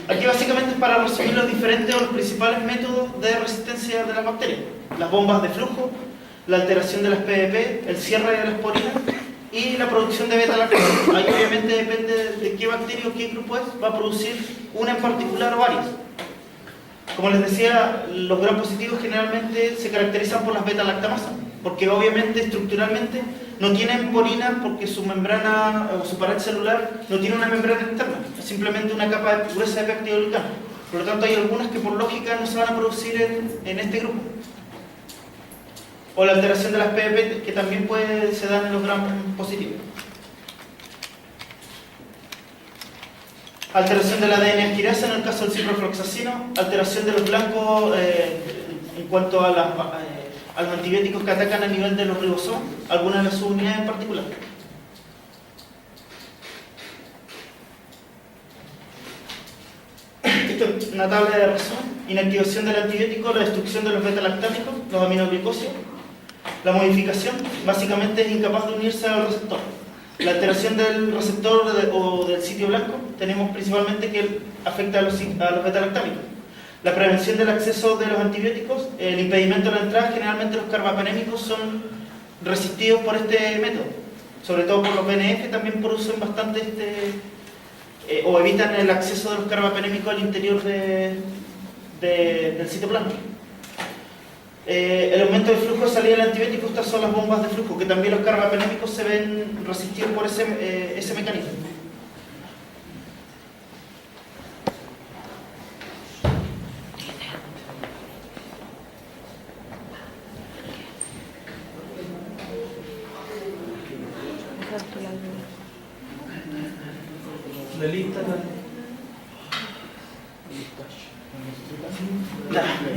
Speaker 1: Aquí básicamente es para resumir los diferentes o los principales métodos de resistencia de las bacterias. Las bombas de flujo, la alteración de las PDP, el cierre de las porinas y la producción de beta-lactamasas. Ahí obviamente depende de qué bacteria o qué grupo es, va a producir una en particular o varias. Como les decía, los gram positivos generalmente se caracterizan por las beta-lactamasas, porque obviamente estructuralmente no tienen porina porque su membrana o su pared celular no tiene una membrana externa, es simplemente una capa gruesa de peptidoglicano. Por lo tanto, hay algunas que por lógica no se van a producir en este grupo. O la alteración de las PDP, que también se dan en los gram positivos. Alteración de la ADN aspirasa en el caso del ciprofloxacino, alteración de los blancos en cuanto a los antibióticos que atacan a nivel de los ribosomas, algunas de las subunidades en particular. Esto es una tabla de resumen: inactivación del antibiótico, la destrucción de los beta-lactámicos, los aminoglicosidos. La modificación básicamente es incapaz de unirse al receptor. La alteración del receptor o del sitio blanco tenemos principalmente que afecta a los beta-lactámicos. La prevención del acceso de los antibióticos, el impedimento de la entrada. Generalmente los carbapenémicos son resistidos por este método, sobre todo por los BNF, también producen bastante o evitan el acceso de los carbapenémicos al interior del sitio blanco. El aumento del flujo de salida del antibiótico, estas son las bombas de flujo, que también los carbapenémicos se ven resistidos por ese mecanismo. La lista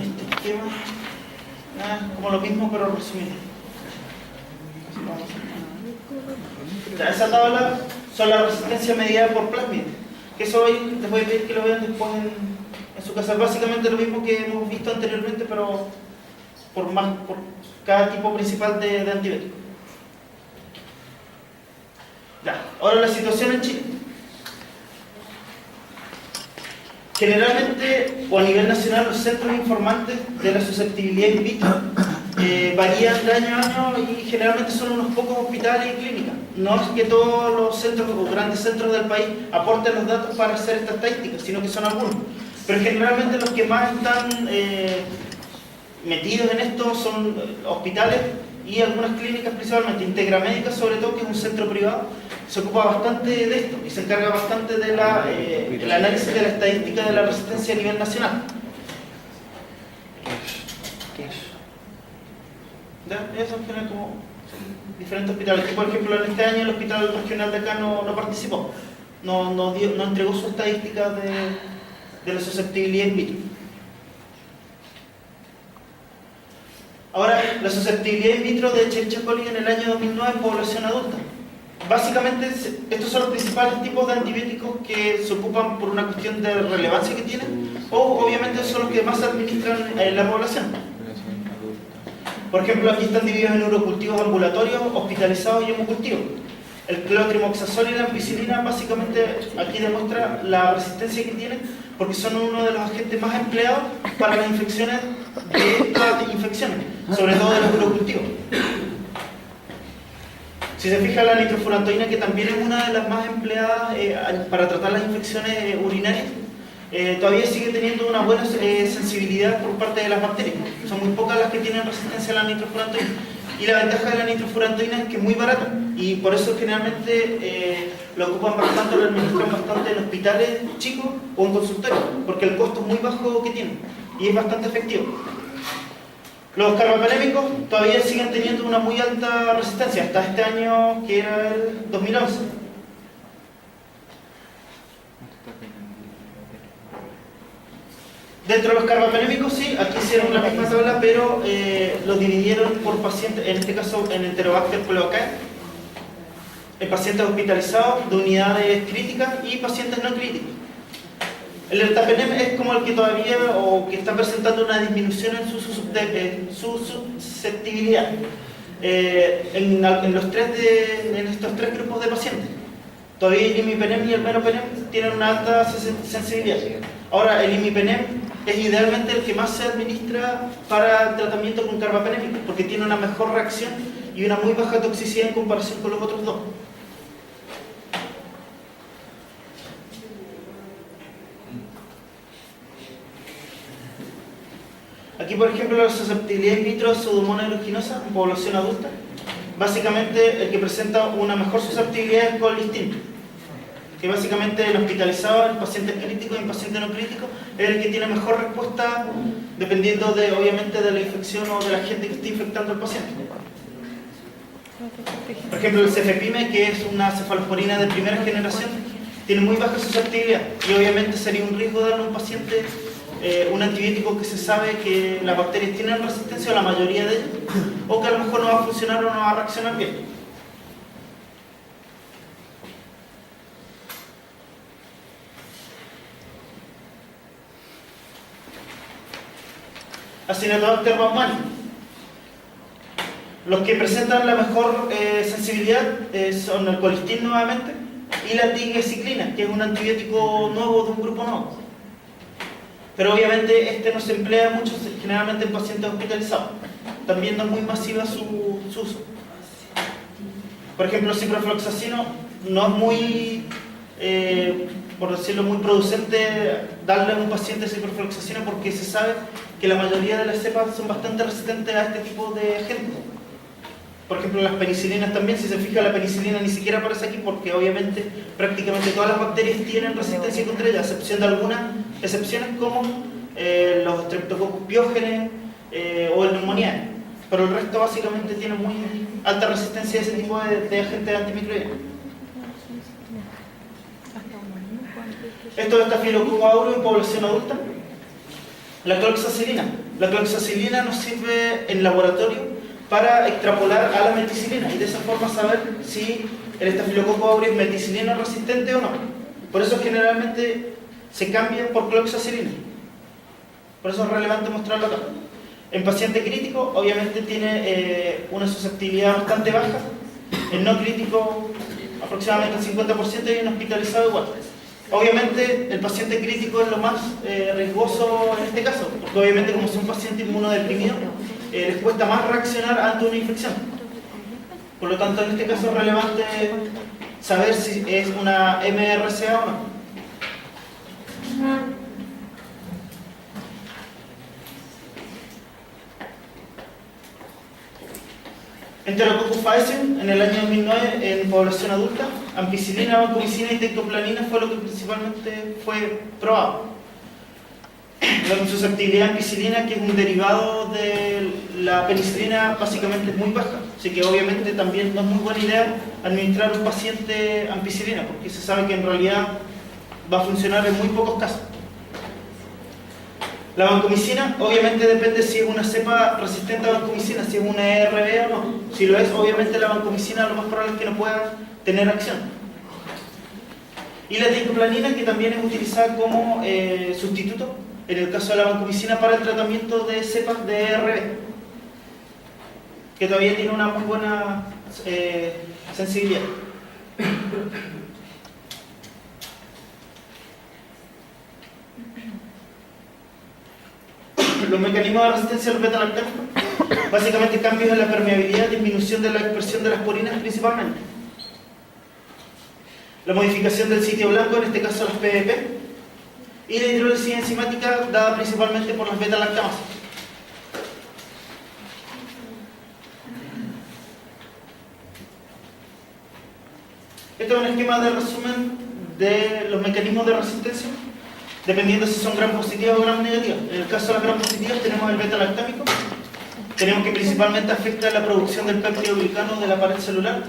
Speaker 1: este esquema como lo mismo pero resumido. Esa tabla son la resistencia medida por plasmid. Que eso hoy les voy a pedir que lo vean después en su casa. Básicamente lo mismo que hemos visto anteriormente, pero por cada tipo principal de antibiótico. Ya, ahora la situación en Chile. Generalmente, o a nivel nacional, los centros informantes de la susceptibilidad in vitro varían de año a año y generalmente son unos pocos hospitales y clínicas. No es que todos los centros o grandes centros del país aporten los datos para hacer esta estadística, sino que son algunos. Pero generalmente los que más están metidos en esto son hospitales y algunas clínicas, principalmente Integramédica, sobre todo, que es un centro privado, se ocupa bastante de esto y se encarga bastante de el análisis de la estadística de la resistencia a nivel nacional. ¿Ya? Eso en general como diferentes hospitales. Que, por ejemplo, en este año el hospital regional de acá no participó, no entregó su estadística de la susceptibilidad in vitro. Ahora, la susceptibilidad in vitro de Escherichia coli en el año 2009 en población adulta. Básicamente, estos son los principales tipos de antibióticos que se ocupan por una cuestión de relevancia que tienen, o obviamente son los que más se administran en la población. Por ejemplo, aquí están divididos en urocultivos ambulatorios, hospitalizados y hemocultivos. El clotrimoxazol y la ampicilina básicamente aquí demuestra la resistencia que tienen porque son uno de los agentes más empleados para las infecciones de estas infecciones, sobre todo de los urocultivos. Si se fija, la nitrofurantoína, que también es una de las más empleadas para tratar las infecciones urinarias, todavía sigue teniendo una buena sensibilidad por parte de las bacterias. Son muy pocas las que tienen resistencia a la nitrofurantoína. Y la ventaja de la nitrofurantoína es que es muy barata y por eso generalmente lo ocupan bastante, lo administran bastante en hospitales chicos o en consultorios, porque el costo es muy bajo que tienen y es bastante efectivo. Los carbapenémicos todavía siguen teniendo una muy alta resistencia, hasta este año que era el 2011. Dentro de los carbapenémicos, sí, aquí hicieron la misma tabla, pero los dividieron por pacientes, en este caso en Enterobacter pylori, en pacientes hospitalizados, de unidades críticas y pacientes no críticos. El ertapenem es como el que todavía, o que está presentando una disminución en su susceptibilidad en estos tres grupos de pacientes. Todavía el imipenem y el meropenem tienen una alta sensibilidad. Ahora, el imipenem es idealmente el que más se administra para el tratamiento con carbapenémicos, porque tiene una mejor reacción y una muy baja toxicidad en comparación con los otros dos. Aquí, por ejemplo, la susceptibilidad in vitro de Pseudomonas aeruginosa en población adulta. Básicamente, el que presenta una mejor susceptibilidad es colistin, que básicamente el hospitalizado, en pacientes críticos y en pacientes no críticos, es el que tiene mejor respuesta dependiendo obviamente de la infección o de la gente que esté infectando al paciente. Por ejemplo, el cefepime, que es una cefalosporina de primera generación, tiene muy baja susceptibilidad y obviamente sería un riesgo darle a un paciente un antibiótico que se sabe que las bacterias tienen resistencia, o la mayoría de ellas, o que a lo mejor no va a funcionar o no va a reaccionar bien. Acinetobacter baumannii. Los que presentan la mejor sensibilidad son el colistin nuevamente y la tigecyclina, que es un antibiótico nuevo de un grupo nuevo. Pero obviamente este no se emplea mucho, generalmente en pacientes hospitalizados. También no es muy masiva su uso. Por ejemplo, el ciprofloxacino no es muy, por decirlo, muy producente darle a un paciente ciprofloxacino porque se sabe que la mayoría de las cepas son bastante resistentes a este tipo de agentes. Por ejemplo, las penicilinas también, si se fija, la penicilina ni siquiera aparece aquí porque obviamente prácticamente todas las bacterias tienen resistencia contra ella, a excepción de algunas excepciones como los Streptococcus pyogenes o el Pneumoniae. Pero el resto básicamente tiene muy alta resistencia a ese tipo de agentes antimicrobianos. Esto es Staphylococcus aureus en población adulta. La cloxacilina. La cloxacilina nos sirve en laboratorio para extrapolar a la meticilina y de esa forma saber si el estafilococo aureus es meticilina resistente o no. Por eso generalmente se cambia por cloxacilina. Por eso es relevante mostrarlo acá. En paciente crítico, obviamente tiene una susceptibilidad bastante baja. En no crítico, aproximadamente el 50% y en hospitalizado igual. Obviamente, el paciente crítico es lo más riesgoso en este caso, porque obviamente como es un paciente inmunodeprimido, les cuesta más reaccionar ante una infección. Por lo tanto, en este caso es relevante saber si es una MRCA o no. Enterococcus faecium en el año 2009 en población adulta, ampicilina, vancomicina y tectoplanina fue lo que principalmente fue probado. La susceptibilidad a ampicilina, que es un derivado de la penicilina, básicamente es muy baja, así que obviamente también no es muy buena idea administrar a un paciente ampicilina, porque se sabe que en realidad va a funcionar en muy pocos casos. La vancomicina, obviamente depende si es una cepa resistente a vancomicina, si es una ERB o no. Si lo es, obviamente la vancomicina lo más probable es que no pueda tener acción. Y la tectoplanina, que también es utilizada como sustituto, en el caso de la vancomicina, para el tratamiento de cepas de ERB, que todavía tiene una muy buena sensibilidad. Los mecanismos de resistencia a los beta-lactámicos, básicamente cambios en la permeabilidad, disminución de la expresión de las purinas principalmente. La modificación del sitio blanco, en este caso las PDP, y la hidrólisis enzimática dada principalmente por las beta-lactamasas. Este es un esquema de resumen de los mecanismos de resistencia, dependiendo si son gram positivas o gram negativas. En el caso de las gram positivas tenemos el beta-lactámico, tenemos que principalmente afecta la producción del péptidoglicano de la pared celular.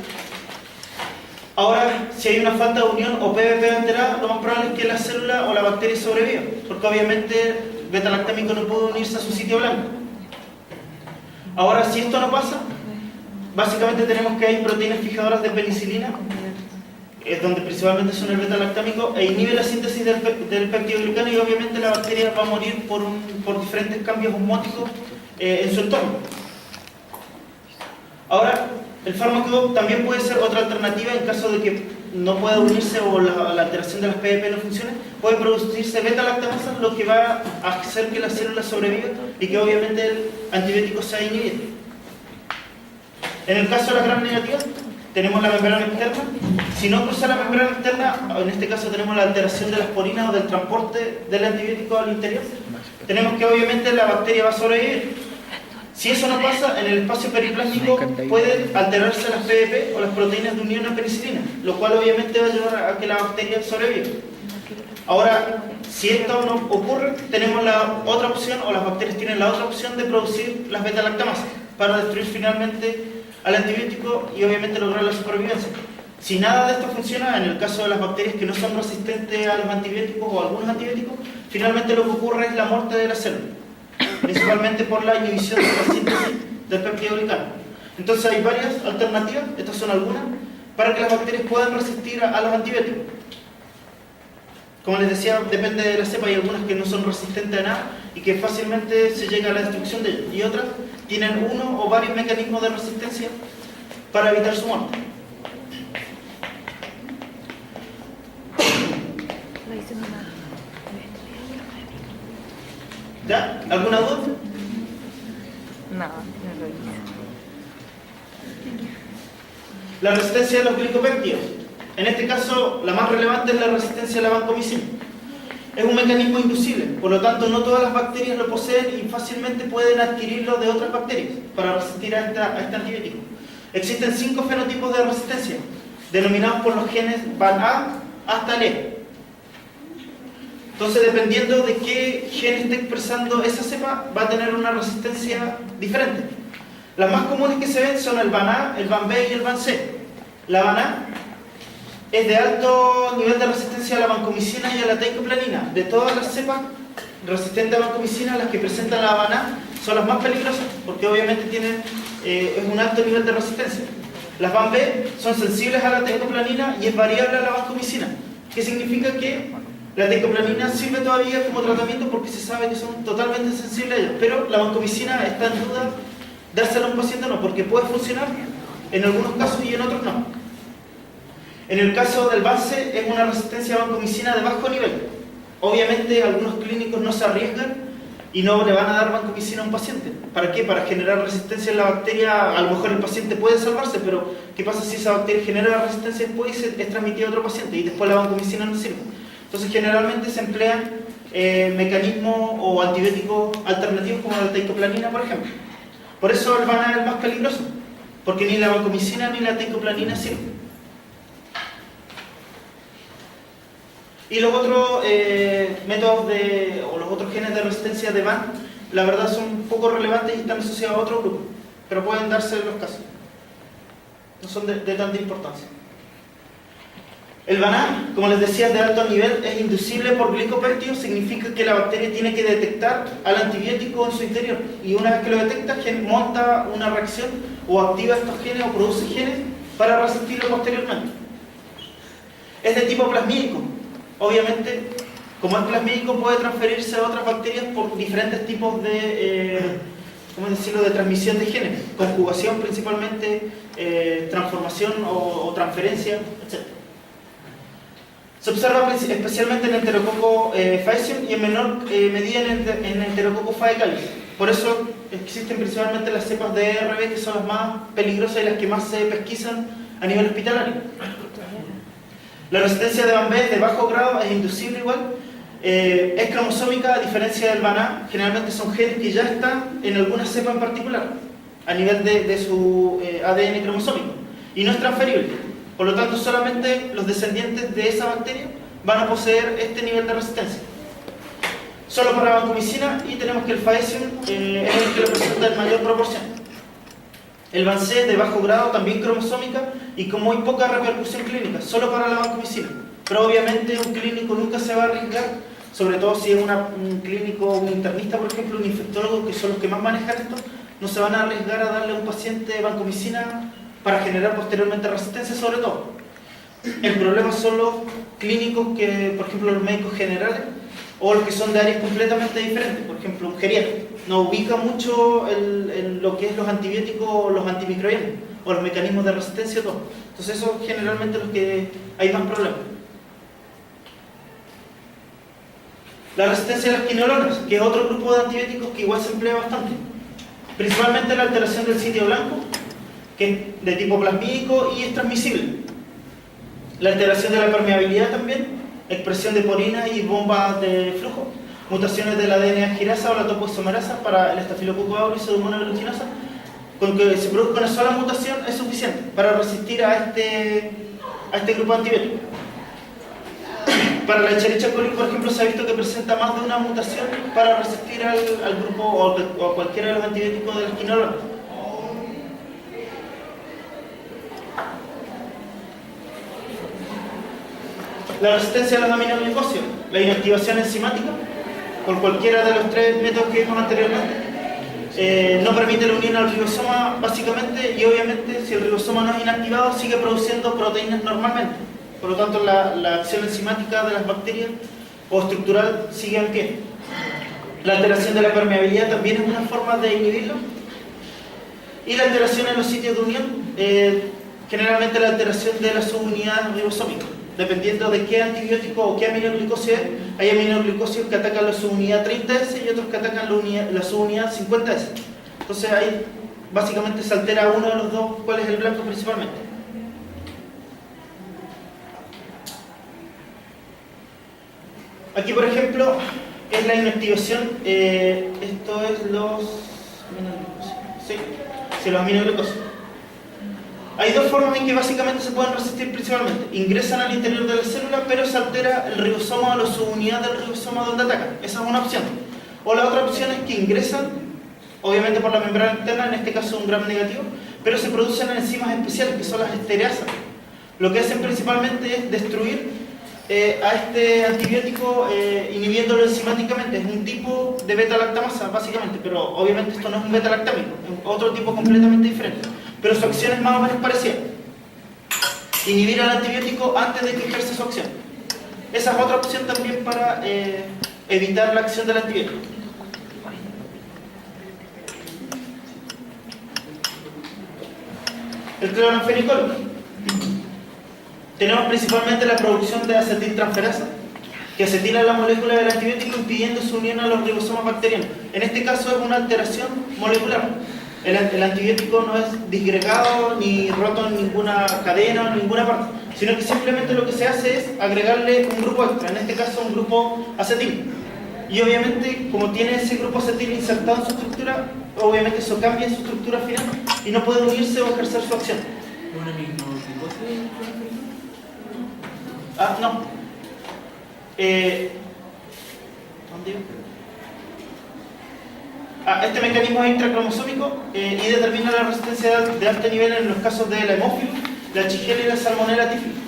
Speaker 1: Ahora, si hay una falta de unión o PBP alterada, lo más probable es que la célula o la bacteria sobreviva, porque obviamente el beta-lactámico no puede unirse a su sitio blanco. Ahora, si esto no pasa, básicamente tenemos que hay proteínas fijadoras de penicilina, es donde principalmente son el beta-lactámico, e inhibe la síntesis del peptidoglicano y obviamente la bacteria va a morir por diferentes cambios osmóticos en su entorno. Ahora, el fármaco también puede ser otra alternativa en caso de que no pueda unirse o la alteración de las PDP no funcione. Puede producirse beta-lactamasa, lo que va a hacer que la célula sobreviva y que obviamente el antibiótico sea inhibido. En el caso de las gram negativas, tenemos la membrana externa. Si no cruza la membrana externa, en este caso tenemos la alteración de las porinas o del transporte del antibiótico al interior. Tenemos que obviamente la bacteria va a sobrevivir. Si eso no pasa, en el espacio periplásmico pueden alterarse las PDP o las proteínas de unión a penicilina, lo cual obviamente va a llevar a que la bacteria sobreviva. Ahora, si esto no ocurre, tenemos la otra opción, o las bacterias tienen la otra opción de producir las beta-lactamasas para destruir finalmente al antibiótico y obviamente lograr la supervivencia. Si nada de esto funciona, en el caso de las bacterias que no son resistentes a los antibióticos o a algunos antibióticos, finalmente lo que ocurre es la muerte de la célula, principalmente por la inhibición de la síntesis del peptidoglicano. Entonces hay varias alternativas, estas son algunas, para que las bacterias puedan resistir a los antibióticos. Como les decía, depende de la cepa, hay algunas que no son resistentes a nada y que fácilmente se llega a la destrucción de ellas, y otras tienen uno o varios mecanismos de resistencia para evitar su muerte. ¿Ya? ¿Alguna duda?
Speaker 6: No.
Speaker 1: La resistencia de los glicopéptidos. En este caso, la más relevante es la resistencia a la vancomicina. Es un mecanismo inducible, por lo tanto no todas las bacterias lo poseen y fácilmente pueden adquirirlo de otras bacterias para resistir a este antibiótico. Existen 5 fenotipos de resistencia, denominados por los genes VAN-A hasta el E. Entonces, dependiendo de qué gen esté expresando esa cepa, va a tener una resistencia diferente. Las más comunes que se ven son el VAN-A, el VAN-B y el VAN-C. La VAN-A es de alto nivel de resistencia a la vancomicina y a la teicoplanin. De todas las cepas resistentes a vancomicina, las que presentan la VAN-A son las más peligrosas, porque obviamente tienen es un alto nivel de resistencia. Las VAM-B son sensibles a la teicoplanina y es variable a la vancomicina, que significa que la teicoplanina sirve todavía como tratamiento porque se sabe que son totalmente sensibles a ella, pero la vancomicina está en duda dársela a un paciente o no, porque puede funcionar en algunos casos y en otros no. En el caso del VANSE es una resistencia a vancomicina de bajo nivel. Obviamente algunos clínicos no se arriesgan y no le van a dar vancomicina a un paciente. ¿Para qué? Para generar resistencia en la bacteria. A lo mejor el paciente puede salvarse, pero ¿qué pasa si esa bacteria genera resistencia después y es transmitida a otro paciente y después la vancomicina no sirve? Entonces generalmente se emplean mecanismos o antibióticos alternativos como la teicoplanina, por ejemplo. Por eso el VANA es el más peligroso, porque ni la vancomicina ni la teicoplanina sirven. Y los otros métodos o los otros genes de resistencia de VAN, la verdad son poco relevantes y están asociados a otro grupo, pero pueden darse los casos. No son de tanta importancia. El VANA, como les decía, es de alto nivel, es inducible por glicopéptidos, significa que la bacteria tiene que detectar al antibiótico en su interior y una vez que lo detecta, monta una reacción o activa estos genes o produce genes para resistirlo posteriormente. Es de tipo plasmídico. Obviamente, como es plasmídico, puede transferirse a otras bacterias por diferentes tipos de, de transmisión de genes, conjugación principalmente, transformación o transferencia, etc. Se observa especialmente en Enterococcus faecium y en menor medida en Enterococcus faecalis. Por eso existen principalmente las cepas de ERB, que son las más peligrosas y las que más se pesquisan a nivel hospitalario. La resistencia de VAN-B de bajo grado es inducible igual, es cromosómica a diferencia del VAN-A, generalmente son genes que ya están en alguna cepa en particular, a nivel de su ADN cromosómico, y no es transferible. Por lo tanto, solamente los descendientes de esa bacteria van a poseer este nivel de resistencia. Solo para vancomicina, y tenemos que el faecium es el que representa en mayor proporción. El VAN-C de bajo grado, también cromosómica y con muy poca repercusión clínica, solo para la vancomicina. Pero obviamente un clínico nunca se va a arriesgar, sobre todo si es un clínico, un internista, por ejemplo, un infectólogo, que son los que más manejan esto, no se van a arriesgar a darle a un paciente vancomicina para generar posteriormente resistencia, sobre todo. El problema son los clínicos que, por ejemplo, los médicos generales, o los que son de áreas completamente diferentes, por ejemplo, un geriatra. No ubica mucho lo que es los antibióticos, los antimicrobianos, o los mecanismos de resistencia, todo. Entonces, eso generalmente los que hay más problemas. La resistencia a las quinolonas, que es otro grupo de antibióticos que igual se emplea bastante. Principalmente la alteración del sitio blanco, que es de tipo plasmídico y es transmisible. La alteración de la permeabilidad también, expresión de porinas y bombas de flujo, mutaciones de la DNA girasa o la topoisomerasa para el estafilococo aureus y pseudomonas aeruginosa. Con que se produzca una sola mutación es suficiente para resistir a este grupo de antibióticos. Para la Escherichia coli, por ejemplo, se ha visto que presenta más de una mutación para resistir al grupo o a cualquiera de los antibióticos de la quinolona. La resistencia a los aminoglicosidos, la inactivación enzimática, con cualquiera de los tres métodos que vimos anteriormente, no permite la unión al ribosoma básicamente, y obviamente si el ribosoma no es inactivado sigue produciendo proteínas normalmente. Por lo tanto, la acción enzimática de las bacterias o estructural sigue en pie. La alteración de la permeabilidad también es una forma de inhibirlo. Y la alteración en los sitios de unión, generalmente la alteración de la subunidad ribosómica. Dependiendo de qué antibiótico o qué aminoglicosio es, hay aminoglicosios que atacan la subunidad 30S y otros que atacan la subunidad 50S. Entonces ahí básicamente se altera uno de los dos, cuál es el blanco principalmente. Aquí, por ejemplo, es la inactivación, esto es los aminoglicosios. Sí, los aminoglicosios. Hay dos formas en que básicamente se pueden resistir principalmente. Ingresan al interior de la célula, pero se altera el ribosoma o la subunidad del ribosoma donde atacan. Esa es una opción. O la otra opción es que ingresan, obviamente por la membrana interna, en este caso un gram negativo, pero se producen enzimas especiales, que son las estereasas. Lo que hacen principalmente es destruir a este antibiótico inhibiéndolo enzimáticamente. Es un tipo de beta-lactamasa, básicamente, pero obviamente esto no es un beta-lactámico, es otro tipo completamente diferente. Pero su acción es más o menos parecida. Inhibir al antibiótico antes de que ejerza su acción. Esa es otra opción también para evitar la acción del antibiótico. El cloranfenicol. Tenemos principalmente la producción de acetiltransferasa, que acetila la molécula del antibiótico impidiendo su unión a los ribosomas bacterianos. En este caso es una alteración molecular. El antibiótico no es disgregado ni roto en ninguna cadena o en ninguna parte, sino que simplemente lo que se hace es agregarle un grupo extra, en este caso un grupo acetil. Y obviamente, como tiene ese grupo acetil insertado en su estructura, obviamente eso cambia su estructura final y no puede unirse o ejercer su acción.
Speaker 4: ¿Una microbicosis?
Speaker 1: Ah, no. ¿Dónde iba? Este mecanismo es intracromosómico y determina la resistencia de alto nivel en los casos de la hemófilos, la Shigella y la Salmonella típica.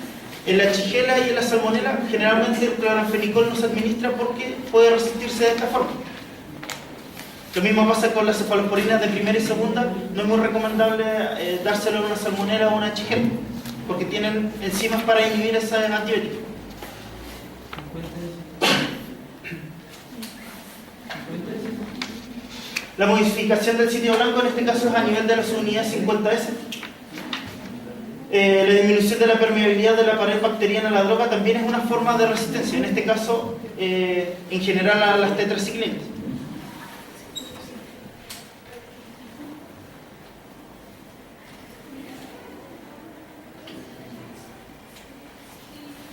Speaker 1: En la Shigella y en la Salmonella, generalmente el cloranfenicol no se administra porque puede resistirse de esta forma. Lo mismo pasa con las cefalosporinas de primera y segunda. No es muy recomendable dárselo a una Salmonella o a una Shigella, porque tienen enzimas para inhibir ese antibiótico. La modificación del sitio blanco en este caso es a nivel de la subunidad 50S. La disminución de la permeabilidad de la pared bacteriana a la droga también es una forma de resistencia, en este caso en general a las tetraciclinas.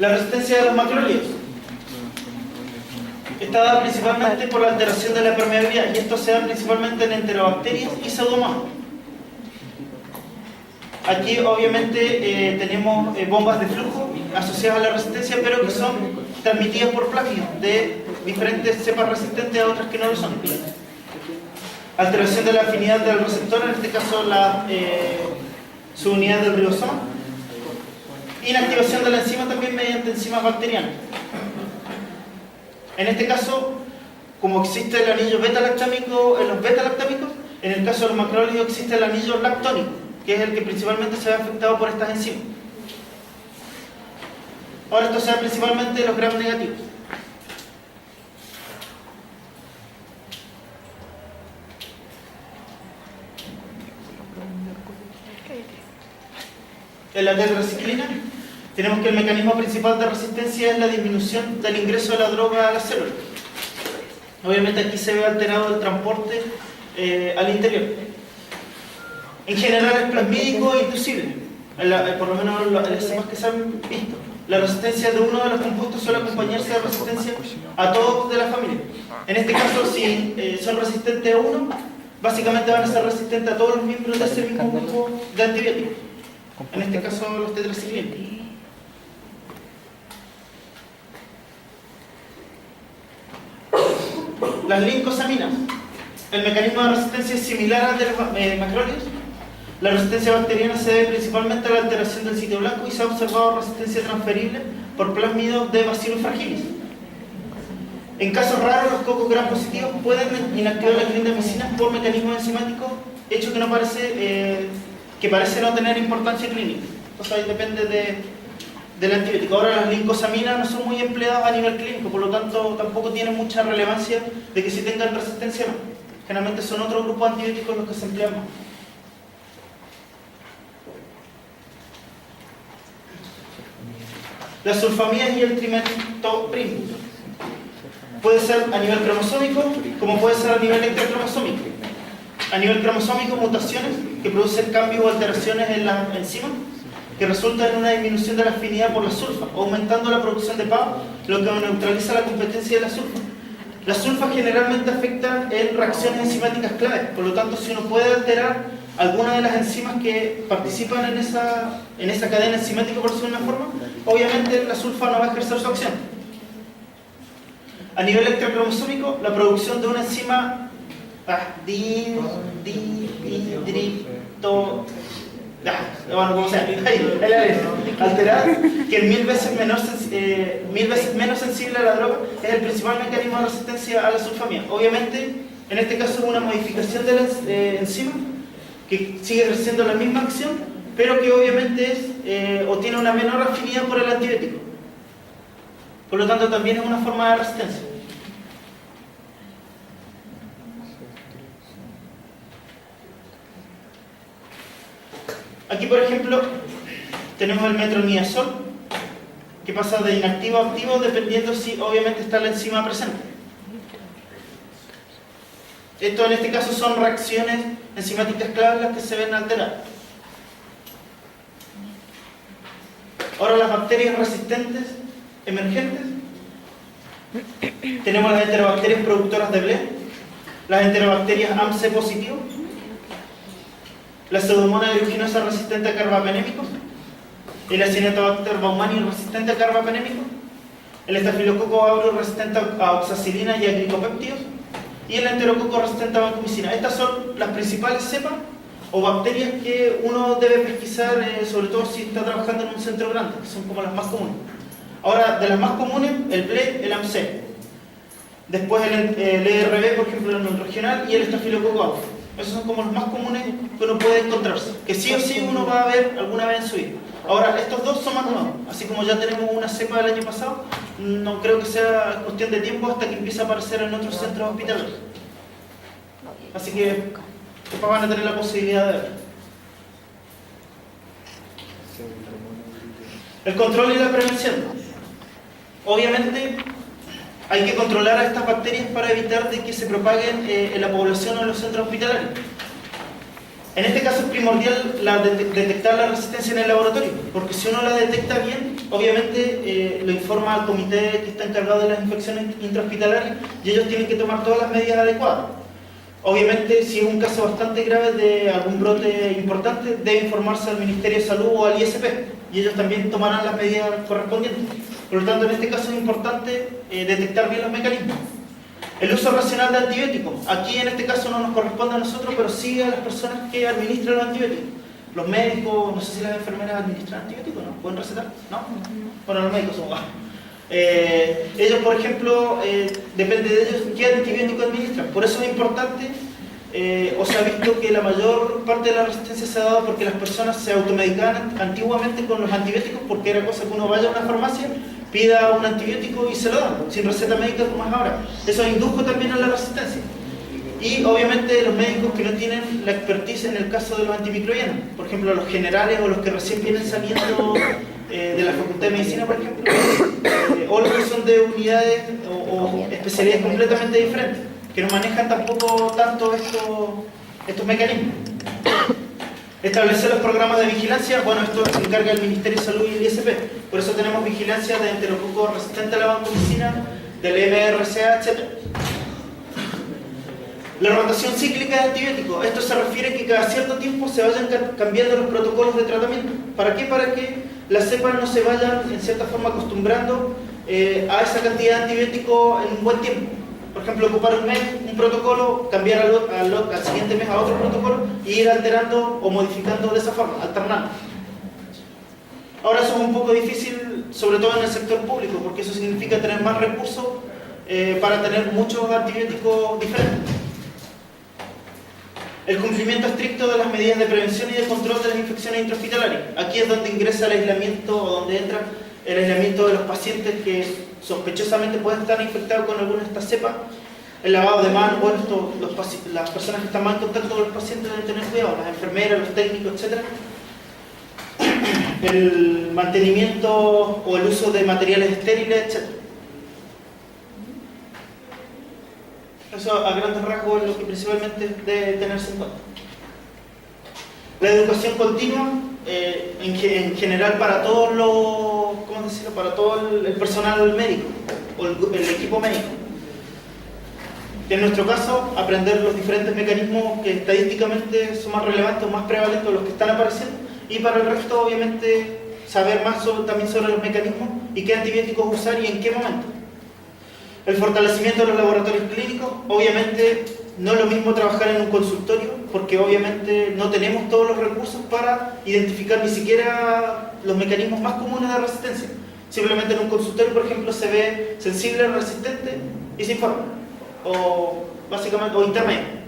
Speaker 1: La resistencia de los macrólidos está dada principalmente por la alteración de la permeabilidad, y esto se da principalmente en enterobacterias y pseudomonas. Aquí obviamente tenemos bombas de flujo asociadas a la resistencia, pero que son transmitidas por plasmidos de diferentes cepas resistentes a otras que no lo son. Alteración de la afinidad del receptor, en este caso la subunidad del ribosoma. Inactivación de la enzima también mediante enzimas bacterianas. En este caso, como existe el anillo beta-lactámico en los beta-lactámicos, en el caso de los macrólidos existe el anillo lactónico, que es el que principalmente se ve afectado por estas enzimas. Ahora esto se da principalmente en los gram negativos. En la tetraciclina tenemos que el mecanismo principal de resistencia es la disminución del ingreso de la droga a la célula. Obviamente aquí se ve alterado el transporte al interior. En general es plasmídico e inducible, por lo menos en las cepas que se han visto. La resistencia de uno de los compuestos suele acompañarse de resistencia a todos de la familia. En este caso, si son resistentes a uno, básicamente van a ser resistentes a todos los miembros de ese mismo grupo de antibióticos. En este caso, los tetraciclinas. Las lincosaminas. El mecanismo de resistencia es similar al de los macrólidos. La resistencia bacteriana se debe principalmente a la alteración del sitio blanco y se ha observado resistencia transferible por plásmidos de Bacillus fragilis. En casos raros, los cocos gram positivos pueden inactivar la clindamicina por mecanismos enzimáticos, hecho que no parece, que parece no tener importancia clínica. Entonces ahí depende del antibiótico. Ahora las lincosaminas no son muy empleadas a nivel clínico, por lo tanto tampoco tienen mucha relevancia de que si tengan resistencia o no. Generalmente son otros grupos de antibióticos los que se emplean más. Las sulfamidas y el trimetoprimo. Puede ser a nivel cromosómico, como puede ser a nivel extracromosómico. A nivel cromosómico, mutaciones que producen cambios o alteraciones en las enzimas que resultan en una disminución de la afinidad por la sulfa, aumentando la producción de PAO, lo que neutraliza la competencia de la sulfa. Las sulfas generalmente afectan en reacciones enzimáticas claves, por lo tanto, si uno puede alterar alguna de las enzimas que participan en esa cadena enzimática, por decirlo de una forma, obviamente la sulfa no va a ejercer su acción. A nivel extracromosómico, la producción de una enzima bueno, como sea, alterada, que es 1000 veces menos sensible a la droga, es el principal mecanismo de resistencia a la sulfamida. Obviamente, en este caso es una modificación de la enzima que sigue ejerciendo la misma acción, pero que obviamente es o tiene una menor afinidad por el antibiótico. Por lo tanto, también es una forma de resistencia. Aquí, por ejemplo, tenemos el metronidazol, que pasa de inactivo a activo dependiendo si obviamente está la enzima presente. Esto en este caso son reacciones enzimáticas claves las que se ven alteradas. Ahora las bacterias resistentes emergentes. Tenemos las enterobacterias productoras de Blé, las enterobacterias AMC positivo, la Pseudomonas aeruginosa resistente a carbapenémicos, el Acinetobacter baumannii resistente a carbapenémicos, el Estafilococo aureus resistente a oxacilina y a glicopéptidos, y el Enterococo resistente a vancomicina. Estas son las principales cepas o bacterias que uno debe pesquisar, sobre todo si está trabajando en un centro grande, que son como las más comunes. Ahora, de las más comunes, el Blé, el AMC, después el ERB, por ejemplo, en el regional, y el Estafilococo aureus. Esos son como los más comunes que uno puede encontrarse, que sí o sí uno va a ver alguna vez en su vida. Ahora, estos dos son más nuevos, así como ya tenemos una cepa del año pasado, no creo que sea cuestión de tiempo hasta que empiece a aparecer en otros centros hospitalarios. Así que después van a tener la posibilidad de ver. El control y la prevención. Obviamente hay que controlar a estas bacterias para evitar de que se propaguen en la población o en los centros hospitalarios. En este caso es primordial detectar la resistencia en el laboratorio, porque si uno la detecta bien, obviamente lo informa al comité que está encargado de las infecciones intrahospitalarias y ellos tienen que tomar todas las medidas adecuadas. Obviamente, si es un caso bastante grave de algún brote importante, debe informarse al Ministerio de Salud o al ISP y ellos también tomarán las medidas correspondientes. Por lo tanto, en este caso es importante detectar bien los mecanismos. El uso racional de antibióticos. Aquí en este caso no nos corresponde a nosotros, pero sí a las personas que administran los antibióticos. Los médicos, no sé si las enfermeras administran antibióticos, ¿no? ¿Pueden recetar? ¿No? Bueno, los médicos son ellos, por ejemplo, depende de ellos qué antibiótico administran. Por eso es importante, o se ha visto que la mayor parte de la resistencia se ha dado porque las personas se automedicaban antiguamente con los antibióticos, porque era cosa que uno vaya a una farmacia, pida un antibiótico y se lo dan, sin receta médica como es ahora. Eso indujo también a la resistencia. Y obviamente los médicos que no tienen la expertise en el caso de los antimicrobianos, por ejemplo los generales o los que recién vienen saliendo de la Facultad de Medicina, por ejemplo, o los que son de unidades o especialidades completamente diferentes, que no manejan tampoco tanto estos mecanismos. Establecer los programas de vigilancia, bueno, esto se encarga el Ministerio de Salud y el ISP, por eso tenemos vigilancia de enterococo resistente a la vancomicina, del MRSA, etc. La rotación cíclica de antibióticos, esto se refiere a que cada cierto tiempo se vayan cambiando los protocolos de tratamiento. ¿Para qué? Para que las cepas no se vayan en cierta forma acostumbrando a esa cantidad de antibióticos en un buen tiempo. Por ejemplo, ocupar un mes, un protocolo, cambiar al siguiente mes a otro protocolo y ir alterando o modificando de esa forma, alternando. Ahora eso es un poco difícil, sobre todo en el sector público, porque eso significa tener más recursos para tener muchos antibióticos diferentes. El cumplimiento estricto de las medidas de prevención y de control de las infecciones intrahospitalarias. Aquí es donde ingresa el aislamiento o donde entra el aislamiento de los pacientes que sospechosamente pueden estar infectados con alguna de estas cepas. El lavado de manos, bueno, las personas que están más en contacto con los pacientes deben tener cuidado, las enfermeras, los técnicos, etc. El mantenimiento o el uso de materiales estériles, etc. Eso a grandes rasgos es lo que principalmente debe tenerse en cuenta. La educación continua, en general para todos los, ¿cómo decirlo? Para todo el personal médico o el equipo médico. En nuestro caso, aprender los diferentes mecanismos que estadísticamente son más relevantes o más prevalentes o los que están apareciendo, y para el resto, obviamente, saber más también sobre los mecanismos y qué antibióticos usar y en qué momento. El fortalecimiento de los laboratorios clínicos, obviamente no es lo mismo trabajar en un consultorio, porque obviamente no tenemos todos los recursos para identificar ni siquiera los mecanismos más comunes de resistencia. Simplemente en un consultorio, por ejemplo, se ve sensible, resistente y se informa. O básicamente, o intermedio.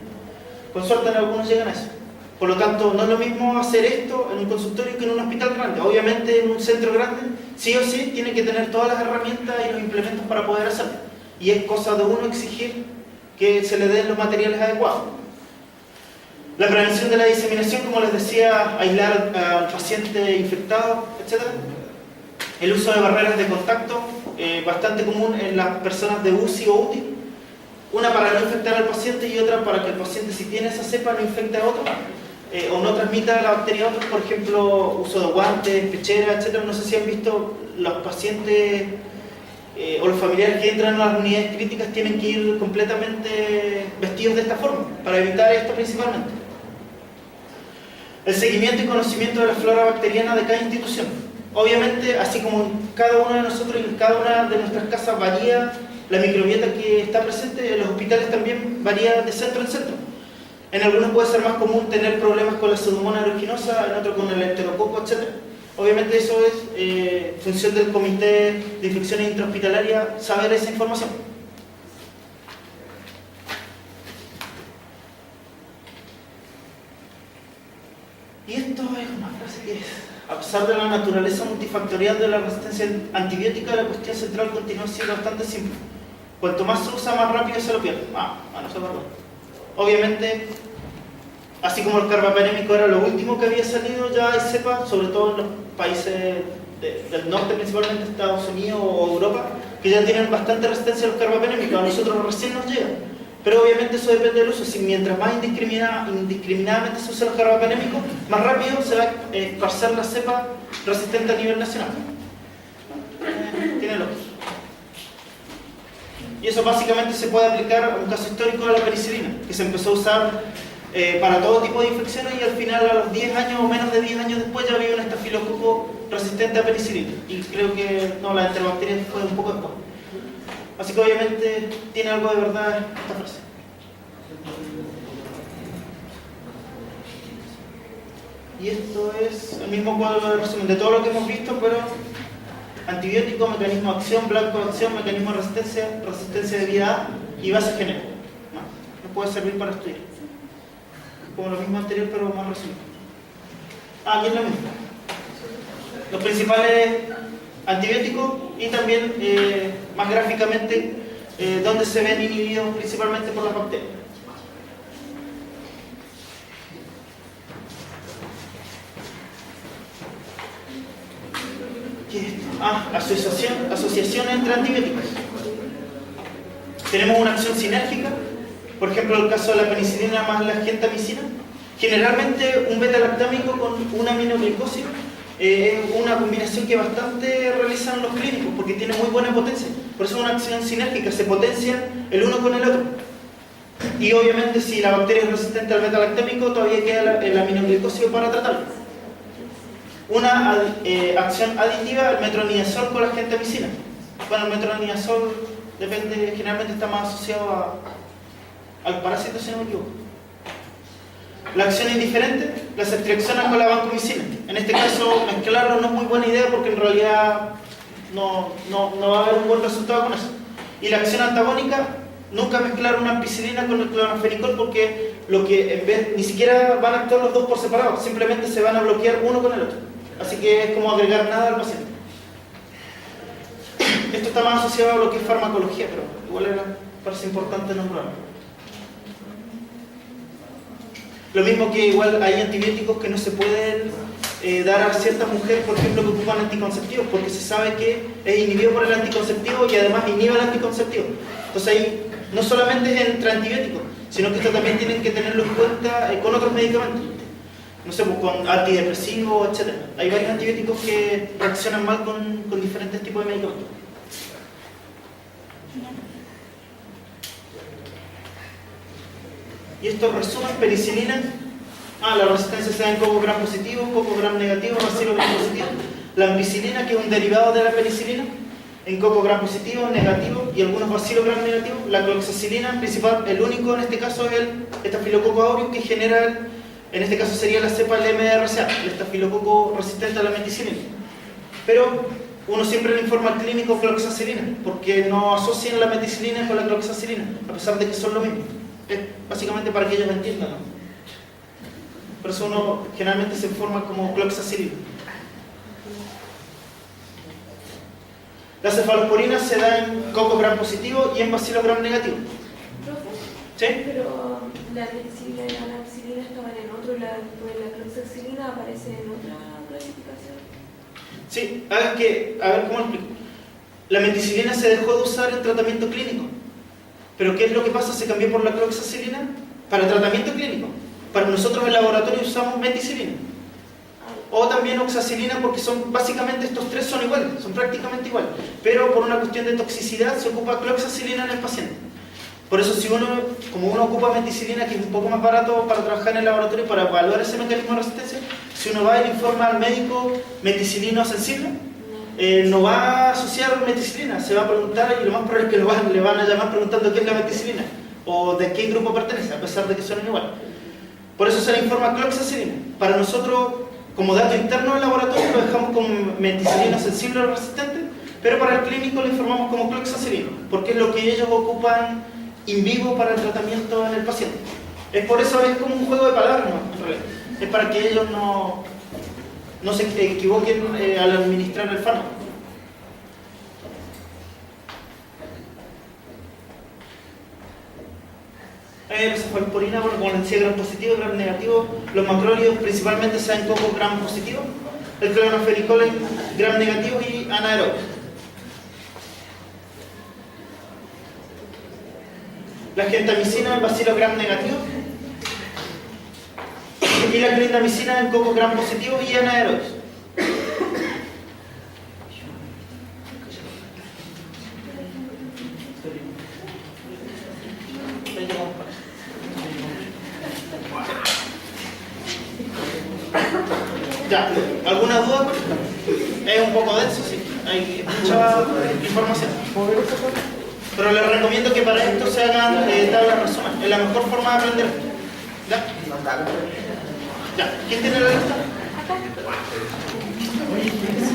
Speaker 1: Con suerte en algunos llegan a eso. Por lo tanto, no es lo mismo hacer esto en un consultorio que en un hospital grande. Obviamente en un centro grande, sí o sí, tiene que tener todas las herramientas y los implementos para poder hacerlo. Y es cosa de uno exigir que se le den los materiales adecuados. La prevención de la diseminación, como les decía, aislar al paciente infectado, etc. El uso de barreras de contacto, bastante común en las personas de UCI o UTI. Una para no infectar al paciente y otra para que el paciente, si tiene esa cepa, no infecte a otro. O no transmita la bacteria a otros, por ejemplo, uso de guantes, pecheras, etc. No sé si han visto los pacientes o los familiares que entran a las unidades críticas tienen que ir completamente vestidos de esta forma, para evitar esto principalmente. El seguimiento y conocimiento de la flora bacteriana de cada institución. Obviamente, así como en cada uno de nosotros y en cada una de nuestras casas varía la microbiota que está presente, en los hospitales también varía de centro en centro. En algunos puede ser más común tener problemas con la Pseudomonas aeruginosa, en otros con el enterococo, etc. Obviamente eso es función del Comité de Infecciones Intrahospitalarias saber esa información. Y esto es una frase que es: a pesar de la naturaleza multifactorial de la resistencia antibiótica, la cuestión central continúa siendo bastante simple. Cuanto más se usa, más rápido se lo pierde. No se perdón. Obviamente, así como el carbapenémico era lo último que había salido, ya hay cepas, sobre todo en los países del norte, principalmente Estados Unidos o Europa, que ya tienen bastante resistencia a los carbapenémicos. A nosotros recién nos llega. Pero obviamente eso depende del uso. Si mientras más indiscriminadamente se usa los carbapenémicos, más rápido se va a esparcer la cepa resistente a nivel nacional. Tiene lógica. Y eso básicamente se puede aplicar a un caso histórico de la penicilina, que se empezó a usar para todo tipo de infecciones y al final, a los 10 años o menos de 10 años después, ya había un estafilococo resistente a penicilina. Y creo que no, la enterobacteria fue un poco después. Así que obviamente tiene algo de verdad esta frase. Y esto es el mismo cuadro de resumen de todo lo que hemos visto, pero antibiótico, mecanismo de acción, blanco de acción, mecanismo de resistencia, resistencia de vía A y base genérica. Nos puede servir para estudiar. Como lo mismo anterior, pero más resumido. Aquí es lo mismo. Los principales antibióticos y también más gráficamente donde se ven inhibidos principalmente por las bacterias. ¿Qué es esto? Asociación entre antibióticos. Tenemos una acción sinérgica, por ejemplo el caso de la penicilina más la gentamicina. Generalmente un beta-lactámico con una aminoglicosio es una combinación que bastante realizan los clínicos porque tiene muy buena potencia. Por eso es una acción sinérgica, se potencian el uno con el otro. Y obviamente si la bacteria es resistente al beta-lactámico, todavía queda el aminoglicosio para tratarlo. Una acción aditiva, el metronidazol con la gentamicina. Bueno, el metronidazol depende, generalmente está más asociado al parásito, si no me equivoco. La acción indiferente, la ceftriaxona con la vancomicina. En este caso, mezclarlo no es muy buena idea porque en realidad no va a haber un buen resultado con eso. Y la acción antagónica, nunca mezclar una ampicilina con el clorofenicol porque ni siquiera van a actuar los dos por separado, simplemente se van a bloquear uno con el otro. Así que es como agregar nada al paciente. Esto está más asociado a lo que es farmacología, pero igual parece importante nombrarlo. Lo mismo que igual hay antibióticos que no se pueden dar a ciertas mujeres, por ejemplo, que ocupan anticonceptivos, porque se sabe que es inhibido por el anticonceptivo y además inhibe el anticonceptivo. Entonces ahí no solamente es entre antibióticos, sino que esto también tienen que tenerlo en cuenta con otros medicamentos. No sé, pues con antidepresivos, etc. Hay varios antibióticos que reaccionan mal con diferentes tipos de medicamentos. Y esto resume penicilina. La resistencia se da en coco gram positivo, coco gram negativo, bacilo gram positivo. La ampicilina, que es un derivado de la penicilina. en coco gram positivo, negativo y algunos bacilos gram negativos. La cloxacilina principal, el único en este caso es el estafilococo aureus que genera, en este caso sería la cepa del MRSA, el estafilococo resistente a la meticilina. Pero uno siempre le informa al clínico cloxacilina, porque no asocian la meticilina con la cloxacilina, a pesar de que son lo mismo. Es básicamente para que ellos entiendan, ¿no? Por eso uno generalmente se informa como cloxacilina. La cefalosporina se da en coco gram positivo y en bacilo gram negativo. ¿Sí?
Speaker 2: Pero la meticilina y la amoxicilina estaban en otro, la cloxacilina aparece en otra clasificación.
Speaker 1: Sí, a ver cómo lo explico. La meticilina se dejó de usar en tratamiento clínico. Pero ¿qué es lo que pasa? Se cambió por la cloxacilina para tratamiento clínico. Para nosotros en el laboratorio usamos meticilina. O también oxacilina, porque son básicamente estos tres son iguales, son prácticamente iguales. Pero por una cuestión de toxicidad se ocupa cloxacilina en el paciente. Por eso como uno ocupa meticilina, que es un poco más barato para trabajar en el laboratorio, para evaluar ese mecanismo de resistencia, si uno va y le informa al médico meticilino sensible, no va a asociar meticilina, se va a preguntar y lo más probable es que le van a llamar preguntando qué es la meticilina o de qué grupo pertenece, a pesar de que son iguales. Por eso se le informa cloxacilina. Para nosotros, como dato interno del laboratorio, lo dejamos como meticilina sensible o resistente, pero para el clínico lo informamos como cloxacilina, porque es lo que ellos ocupan in vivo para el tratamiento en el paciente. Es por eso, es como un juego de palabras, ¿no? En realidad. Es para que ellos no se equivoquen al administrar el fármaco. La cefalosporina, bueno, como les decía, gram positivo, gram negativo. Los macrólidos principalmente se dan en coco gram positivo. El clonofenicol en gram negativo y anaerobios. La gentamicina en bacilo gram negativo. Y la clindamicina en coco gram positivo y anaerobios. Ya, ¿alguna duda? Es un poco denso, sí. Hay mucha información. Pero les recomiendo que para esto se hagan tablas resumen. Es la mejor forma de aprender. ¿Ya? Ya. ¿Quién tiene la lista?